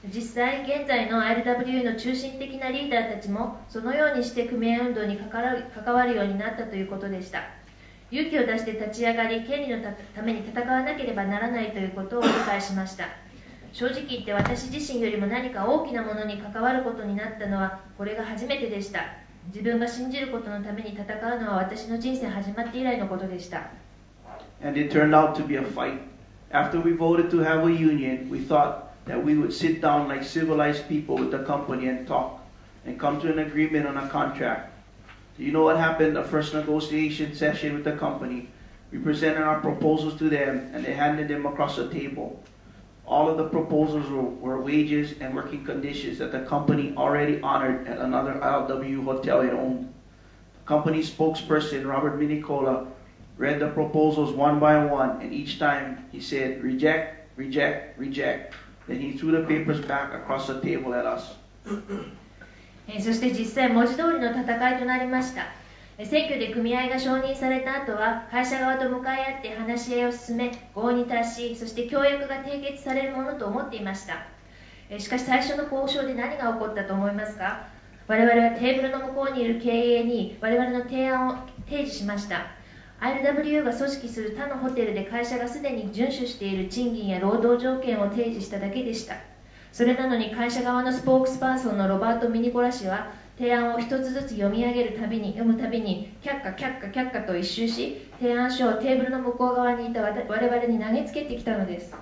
実際、現在の ILWU の中心的なリーダーたちもそのようにして組合運動に関わるようになったということでした。勇気を出して立ち上がり、権利のために戦わなければならないということを理解しました。正直言って私自身よりも何か大きなものに関わることになったのはこれが初めてでした。自分が信じることのために戦うのは私の人生始まって以来のことでした。And it turned out to be a fight. After we voted to have a union, we thought that we would sit down like civilized people with the company and talk and come to an agreement on a contract. You know what happened the first negotiation session with the company? We presented our proposals to them and they handed them across the table. All of the proposals were wages and working conditions that the company already honored at another ILWU hotel it owned. The company spokesperson, Robert Minicola, read the proposals one by one, and each time he said, reject, reject, reject. Then he threw the papers back across the table at us. そして実際文字通りの戦いとなりました。選挙で組合が承認された後は会社側と向かい合って話し合いを進め合意に達し、そして協約が締結されるものと思っていました。しかし最初の交渉で何が起こったと思いますか？我々はテーブルの向こうにいる経営に我々の提案を提示しました。ILWU が組織する他のホテルで会社がすでに遵守している賃金や労働条件を提示しただけでした。それなのに会社側のスポークスパーソンのロバート・ミニコラ氏は提案を一つずつ読むたびに却下却下却下と一周し、提案書をテーブルの向こう側にいた我々に投げつけてきたのです。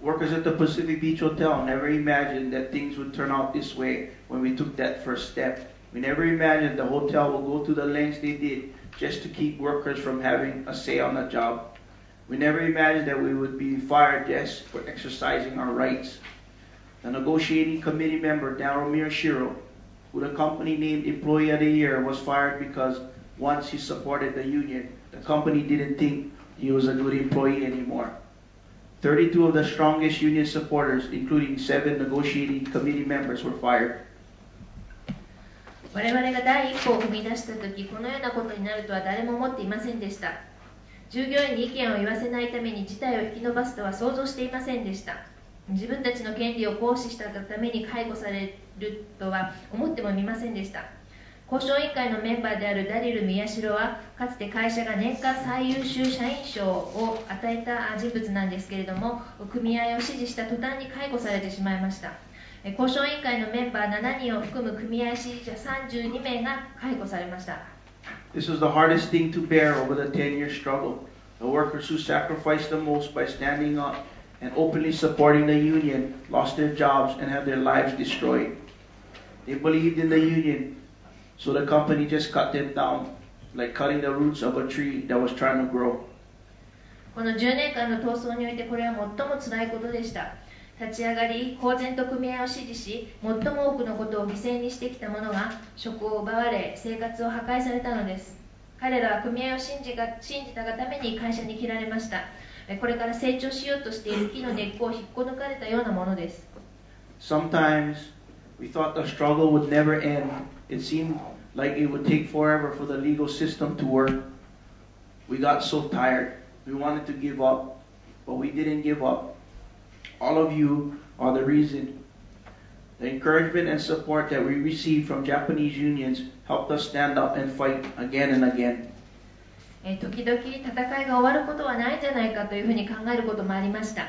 Workers at the Pacific Beach Hotel never imagined that things would turn out this way when we took that first step. We never imagined the hotel would go to the lengths they did just to keep workers from having a say on the job. We never imagined that we would be fired just for exercising our rights. The negotiating committee member, Daryl Miyashiro, who the company named Employee of the Year, was fired because once he supported the union, the company didn't think he was a good employee anymore. 32 of the strongest union supporters, including 7 negotiating committee members, were fired. 我々が第一歩を踏み出したとき、このようなことになるとは誰も思っていませんでした。従業員に意見を言わせないために事態を引き延ばすとは想像していませんでした。自分たちの権利を行使したために解雇されるとは思ってもみませんでした。交渉委員会のメンバーであるダリル・ミヤシロはかつて会社が年間最優秀社員賞を与えた人物なんですけれども、組合を支持した途端に解雇されてしまいました。交渉委員会のメンバー7人を含む組合支持者32名が解雇されました。This was the hardest thing to bear over the 10-year struggle. The workers who sacrificed the most by standing up and openly supporting the union lost their jobs and had their lives destroyed. They believed in the union, so the company just cut them down, like cutting the roots of a tree that was trying to grow. この10年間の闘争においてこれは最も辛いことでした。立ち上がり、公然と組合を支持し、最も多くのことを犠牲にしてきた者が職を奪われ、生活を破壊されたのです。彼らは組合を信じたがために会社に切られました。これから成長しようとしている木の根っこを引っこ抜かれたようなものです。Sometimes we thought the struggle would never end. It seemed like it would take forever for the legal system to work. We got so tired. We wanted to give up, but we didn't give up. All of you are the reason. The encouragement and support that we received from Japanese unions helped us stand up and fight again and again. 時々戦いが終わることはないんじゃないかというふうに考えることもありました。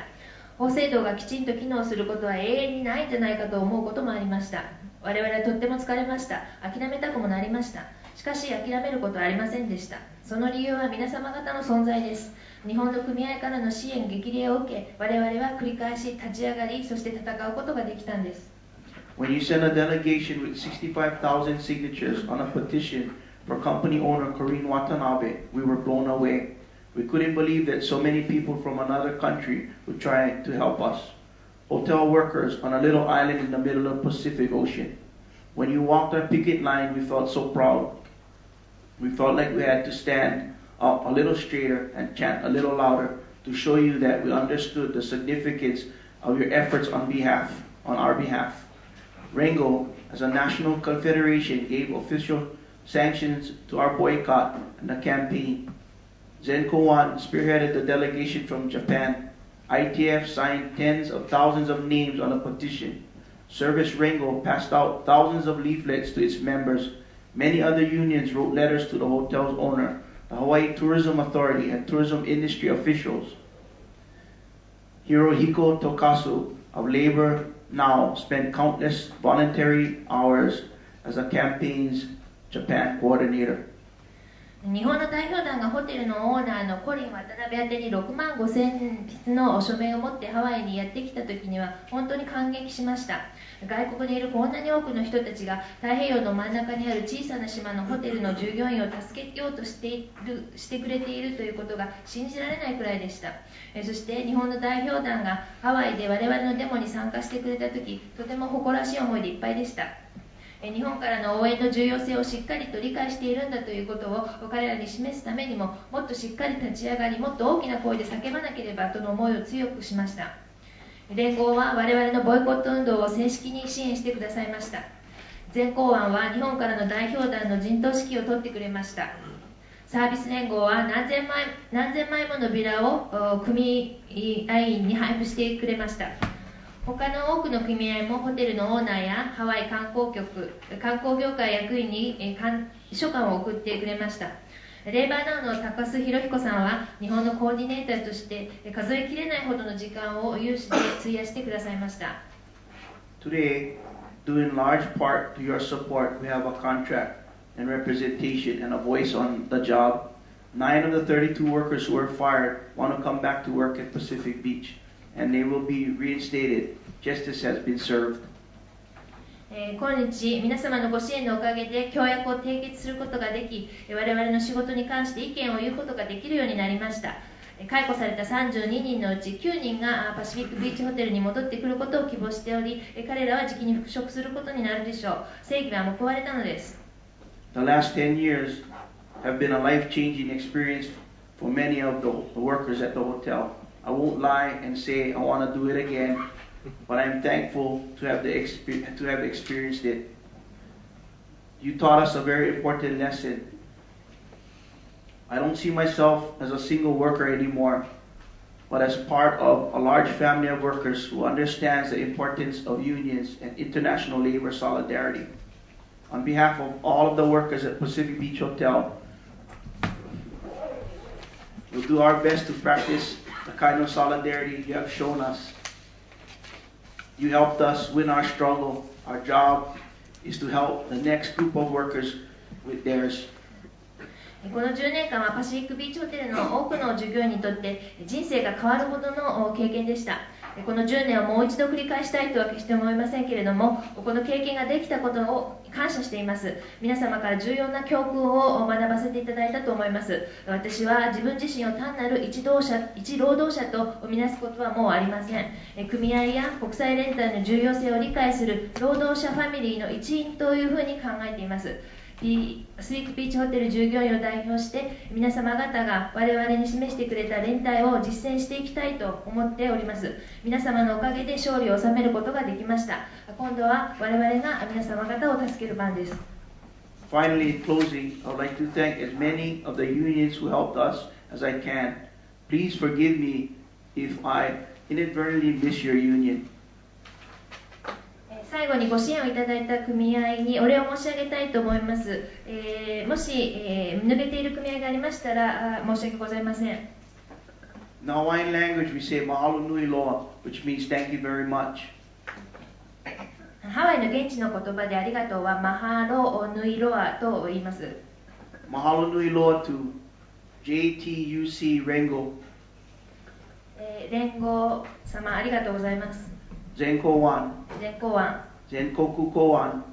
法制度がきちんと機能することは永遠にないんじゃないかと思うこともありました。我々はとっても疲れました。諦めたくもなりました。しかし諦めることはありませんでした。その理由は皆様方の存在です。日本の組合からの支援激励を受け、我々は繰り返し立ち上がり、そして戦うことができたんです。When you send a delegation with 65,000 signatures on a petition for company owner Corinne Watanabe, we were blown away. We couldn't believe that so many people from another country would try to help us. Hotel workers on a little island in the middle of the Pacific Ocean. When you walked our picket line, we felt so proud. We felt like we had to stand up a little straighter and chant a little louder to show you that we understood the significance of your efforts on our behalf. Rengo, as a national confederation, gave official sanctions to our boycott and the campaign. Zenko One spearheaded the delegation from Japan. ITF signed tens of thousands of names on a petition. Service Rengo passed out thousands of leaflets to its members. Many other unions wrote letters to the hotel's owner, the Hawaii Tourism Authority, and tourism industry officials. Hirohiko Tokasu of Labor Now spent countless voluntary hours as a campaign's Japan coordinator. 日本の代表団がホテルのオーナーのコリン渡辺宛てに6万5000筆の署名を持ってハワイにやってきた時には本当に感激しました。外国にいるこんなに多くの人たちが太平洋の真ん中にある小さな島のホテルの従業員を助けようとしてくれているということが信じられないくらいでした。そして日本の代表団がハワイで我々のデモに参加してくれた時、とても誇らしい思いでいっぱいでした。日本からの応援の重要性をしっかりと理解しているんだということを彼らに示すためにも、もっとしっかり立ち上がり、もっと大きな声で叫ばなければとの思いを強くしました。連合は我々のボイコット運動を正式に支援してくださいました。全公安は日本からの代表団の陣頭指揮を取ってくれました。サービス連合は何千枚ものビラを組合員に配布してくれました。他の多くの組合もホテルのオーナーやハワイ観光業界役員に書簡を送ってくれました。レーバーナウの高須博彦さんは日本のコーディネーターとして数えきれないほどの時間を有志で費やしてくださいました。Today, due in large part to your support, we have a contract and representation and a voice on the job. 9 of the 32 workers who were fired want to come back to work at Pacific Beach, and they will be reinstated. Justice has been served. 今日皆様のご支援のおかげで協約を締結することができ、我々の仕事に関して意見を言うことができるようになりました。解雇された32人のうち9人がパシフィックビーチホテルに戻ってくることを希望しており、彼らは時期に復職することになるでしょう。正義は報われたのです。The last 10 years have been a life-changing experience for many of the workers at the hotel. I won't lie and say I want to do it again, but I'm thankful to have experienced it. You taught us a very important lesson. I don't see myself as a single worker anymore, but as part of a large family of workers who understands the importance of unions and international labor solidarity. On behalf of all of the workers at Pacific Beach Hotel, we'll do our best to practice the kind of solidarity you have shown us. You helped us win our struggle. Our job is to help the next group of workers with theirs. この10年間はパシフィックビーチホテルの多くの従業員にとって人生が変わるほどの経験でした。この10年をもう一度繰り返したいとは決して思いませんけれども、この経験ができたことを感謝しています。皆様から重要な教訓を学ばせていただいたと思います。私は自分自身を単なる一労働者と見なすことはもうありません。組合や国際連帯の重要性を理解する労働者ファミリーの一員というふうに考えています。パシフィックビーチホテル従業員を代表して皆様方が我々に示してくれた連帯を実践していきたいと思っております。皆様のおかげで勝利を収めることができました。今度は我々が皆様方を助ける番です。Finally, in closing, I would like to thank as many of the unions who helped us as I can. Please forgive me if I inadvertently miss your union. 最後にご支援をいただいた組合にお礼を申し上げたいと思います。もし、抜けている組合がありましたら申し訳ございません。In the Hawaiian language, we say mahalo nui loa, which means thank you very much. ハワイの現地の言葉でありがとうはマハロヌイロアと言います。Mahalo nui loa to JTUC Rengo. 連合様ありがとうございます。Zenko Wan, 全公安、 Zenkoku Koan,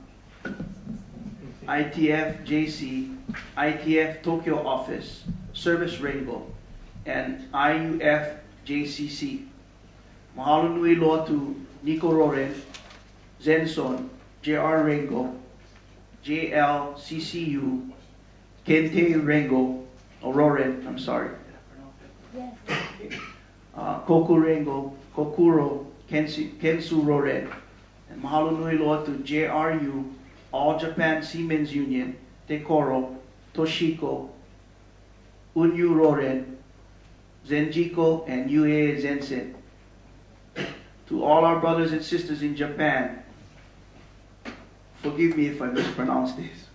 ITF JC, ITF Tokyo Office, Service Rengo, and IUF JCC. Mahalo nui loa to Nico Roren, Zenson, JR Rengo, JLCCU, Kente Rengo, Roren, I'm sorry. Koku Rengo, Kokuro, Kensu Roren, and mahalo nui loa to JRU, All Japan Seamen's Union, Tekoro, Toshiko, Unyu Roren, Zenjiko, and Yue Zensen. To all our brothers and sisters in Japan, Forgive me if I mispronounce this.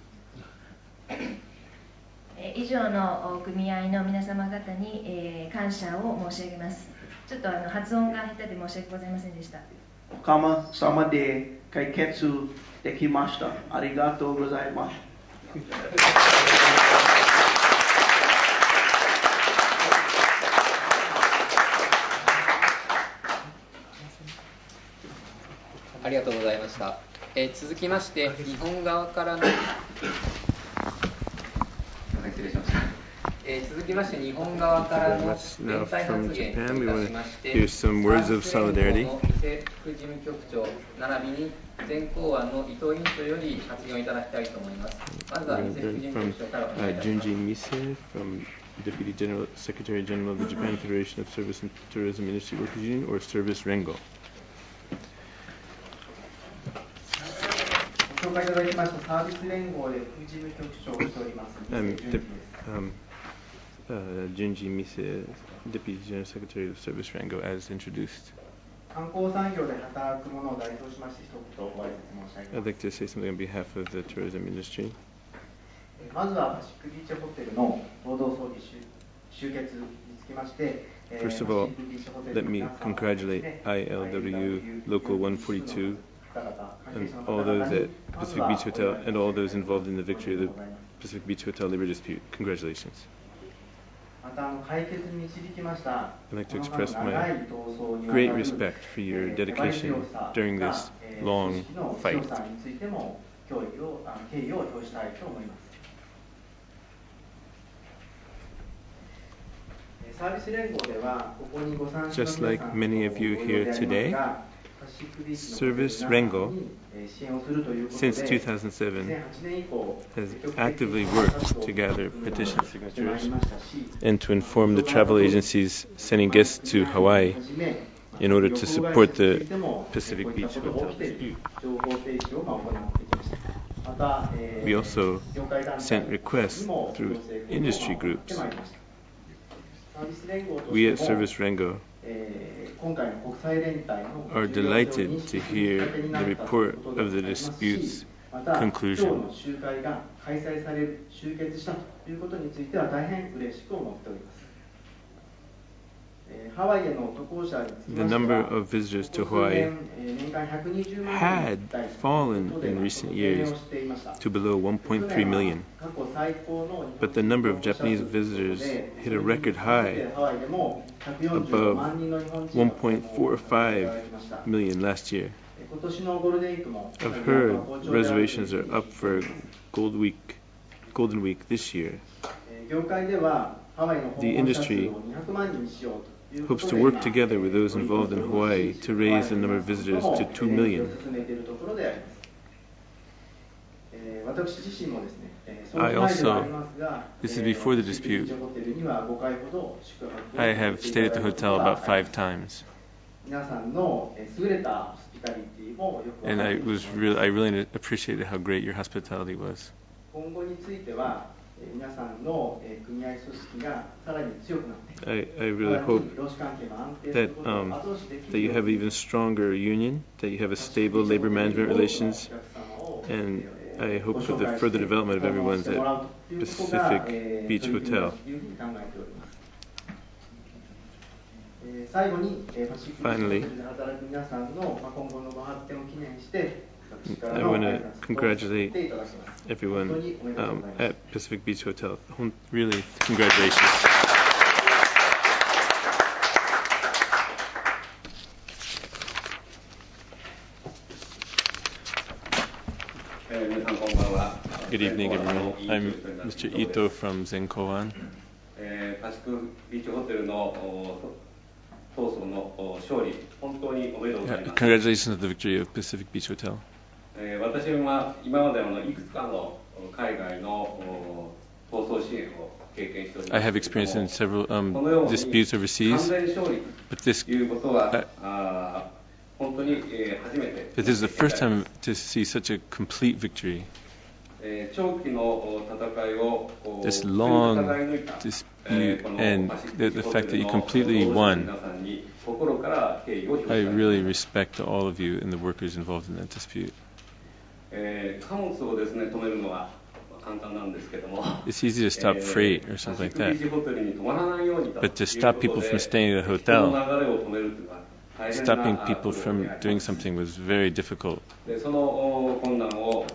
以上の組合の皆様方に、感謝を申し上げます。ちょっと発音が下手で申し訳ございませんでした。おかまさまで解決できました。ありがとうございます。ありがとうございました。続きまして、日本側からの失礼しました。続きまして、日本側からの連帯発言といたしまして、サービス連合の店副事務局長並びに前公安の伊藤委員長より発言をいただきたいと思います。まずは店副事務局長からお願いいたします。Junji Mise from Deputy General Secretary General of the Japan Federation of Service and Tourism Industry Workers Union or Service Rengo. ご紹介いただきましたサービス連合で副事務局長をしております。Junji Mise, Deputy General Secretary of Service Rengo, as introduced. 観光産業で働く者を代表しまして一言ご挨拶申し上げます。I'd like to say something on behalf of the tourism industry. まずはパシフィックビーチホテルの労働争議終結につきまして、First of all, let me congratulate ILW Local 142 and all those at Pacific Beach Hotel and all those involved in the victory of the Pacific Beach Hotel labor dispute. Congratulations. I'd like to express my great respect for your dedication during this long fight. サービス連合ではここにご参加の Just like many of you here today, Service Rengo, since 2007, has actively worked to gather petition signatures and to inform the travel agencies sending guests to Hawaii in order to support the Pacific Beach Hotel dispute. We also sent requests through industry groups. We at Service Rengo are delighted to hear the report of the dispute's conclusion. The number of visitors to Hawaii had fallen in recent years to below 1.3 million, but the number of Japanese visitors hit a record high above 1.45 million last year. I've heard reservations are up for Golden Week this year. The industry hopes to work together with those involved in Hawaii to raise the number of visitors to 2 million. I also, this is before the dispute, I have stayed at the hotel about 5 times. And I really appreciated how great your hospitality was. I really hope that you have an even stronger union, that you have a stable labor management relations, and I hope for the further development of everyone's at Pacific Beach Hotel. Finally, I want to congratulate everyone at Pacific Beach Hotel. Really, congratulations. Good evening, everyone. I'm Mr. Ito from Zenkoan. Congratulations on the victory of Pacific Beach Hotel. I have experience in several disputes overseas, but this is the first time to see such a complete victory. This long dispute and the fact that you completely won, I really respect all of you and the workers involved in that dispute. 貨物をですね止めるのは簡単なんですけども、 It's easy to stop freight or something like that. パシフィックビーチホテルに泊まらないようにということで、 But to stop people from staying at a 人の hotel, 流れを止めるというのは大変な stopping people こと from になり doing ます。 something was very difficult. でその困難を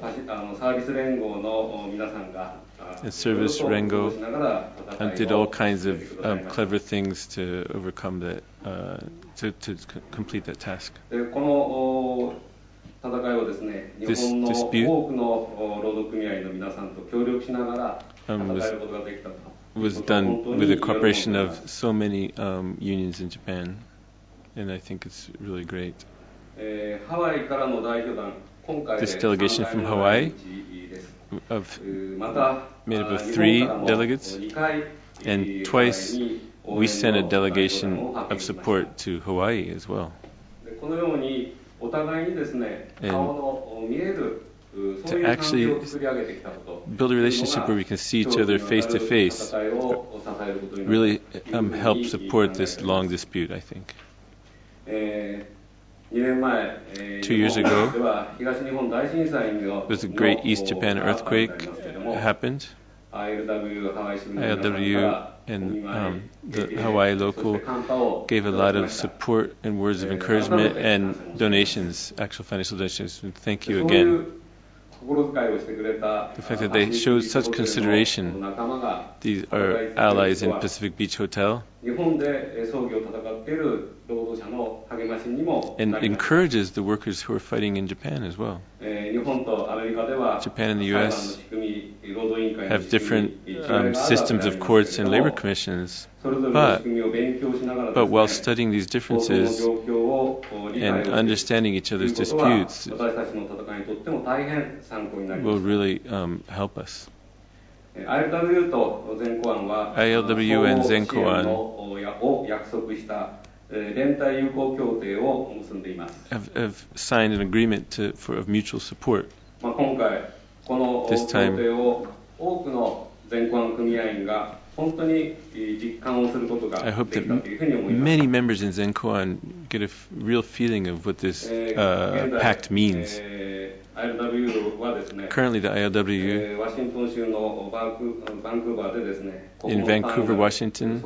サービス連合の皆さんが And Service Rengo did all kinds of clever things to overcome that, to complete that task. でこの戦いをですね、日本の多くの労働組合の皆さんと協力しながら戦えることができたと。Was done with the cooperation of so many unions in Japan, and I think it's really great. ハワイからの代表団、今回で This delegation from Hawaii, です。 made up of 3 delegates, and twice we sent a delegation of support to Hawaii as well. このようにお互いにですね、顔の見える To actually build a relationship where we can see each other face to face really helped support this long dispute, I think. 2 years ago, there was a great East Japan earthquake happened. ILW and the Hawaii local gave a lot of support and words of encouragement and donations, actual financial donations. And thank you again. The fact that they showed such consideration. These are allies in Pacific Beach Hotel, and encourages the workers who are fighting in Japan as well. Japan and the US have different systems of courts and labor commissions, but while studying these differences and understanding each other's disputes will really help us. ILW and Zenkoan have signed an agreement of mutual support. This time, I hope that many members in Zenkoan get a real feeling of what this pact means. Currently, the ILW in Vancouver, Washington,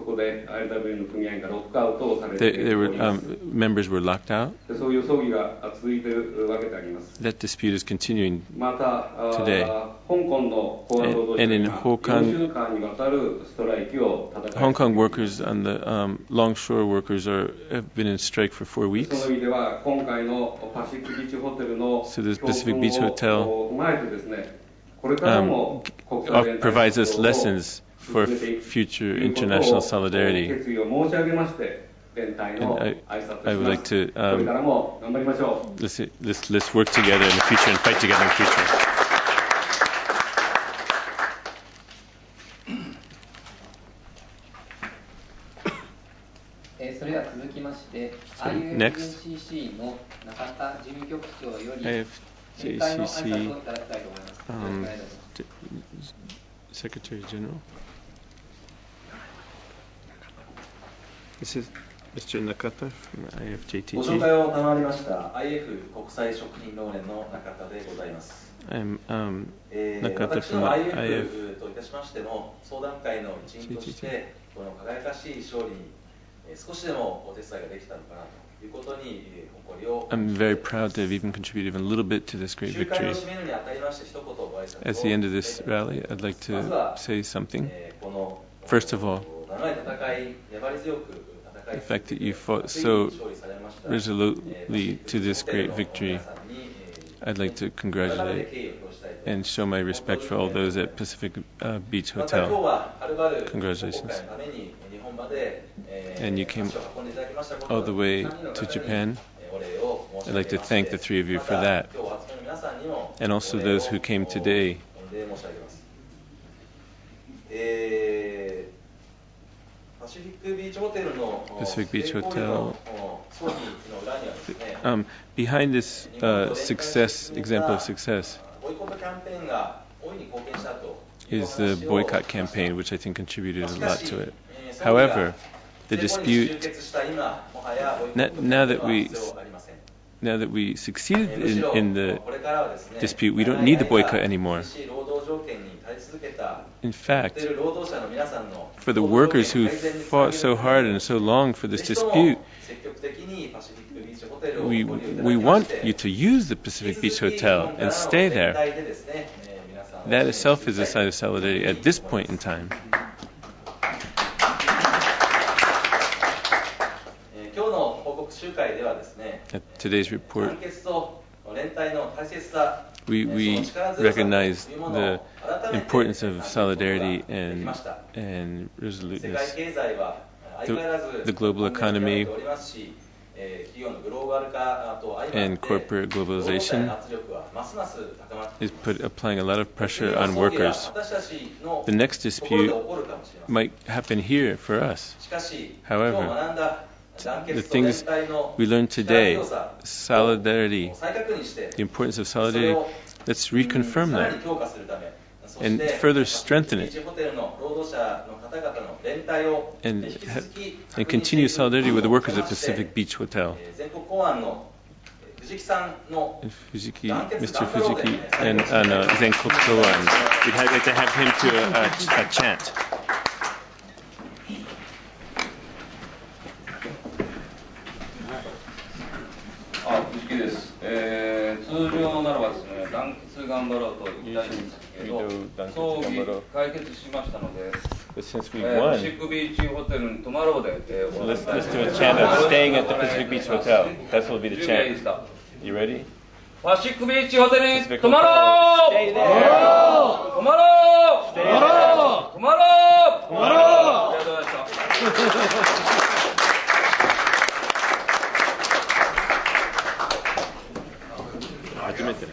members were locked out. That dispute is continuing today. And in Hong Kong workers and the longshore workers have been in strike for 4 weeks. So this Pacific Beach Hotel provides us lessons for future international solidarity. And I would like to let's work together in the future and fight together in the future. Next, IFJCC Secretary General. This is Mr. Nakata from IFJTG. ご紹介を賜りました IF 国際食品労連の中田でございます。I'm Nakata 私 from の IF. IF といたしましても、相談会の一員として、この輝かしい勝利に少しでもお手伝いができたのかなということに誇りを。I'm very proud to have even contributed even a little bit to this great 集会 victory. の締めるにあたりまして、一言ご挨拶を At the end of this rally, I'd like まず to は say something. この First of all, 長い戦い、粘り強く戦い the fact that you fought so resolutely to this great victory, I'd like to congratulate and show my respect for all those at Pacific Beach Hotel. Congratulations. And you came all the way to Japan. I'd like to thank the 3 of you for that. And also those who came today. Pacific Beach Hotel. Behind this example of success, is the boycott campaign, which I think contributed a lot to it. However, the dispute, now that now that we succeeded in the dispute, we don't need the boycott anymore. In fact, for the workers who fought so hard and so long for this dispute, we want you to use the Pacific Beach Hotel and stay there. That itself is a sign of solidarity at this point in time. At today's report, we recognize the importance of solidarity and resoluteness. The global economy and corporate globalization is applying a lot of pressure on workers. The next dispute might happen here for us. However, the things we learned today, solidarity, the importance of solidarity, let's reconfirm that and further strengthen it and continue solidarity with the workers at Pacific Beach Hotel. Mr. Fujiki and Zenkoku Koan, we'd like to have him to a chant. 藤木です。通常ならばですね、団結頑張ろうと言いたいんですけど、葬儀解決しましたので、パシフィックビーチホテルに泊まろうで、let's do a chant of staying at the Pacific Beach Hotel. That will be the chant. You ready? パシフィックビーチホテルに泊まろう。Stay there. 泊まろう。Stay there. 泊まろう。泊まろう。ありがとうございました。初めて。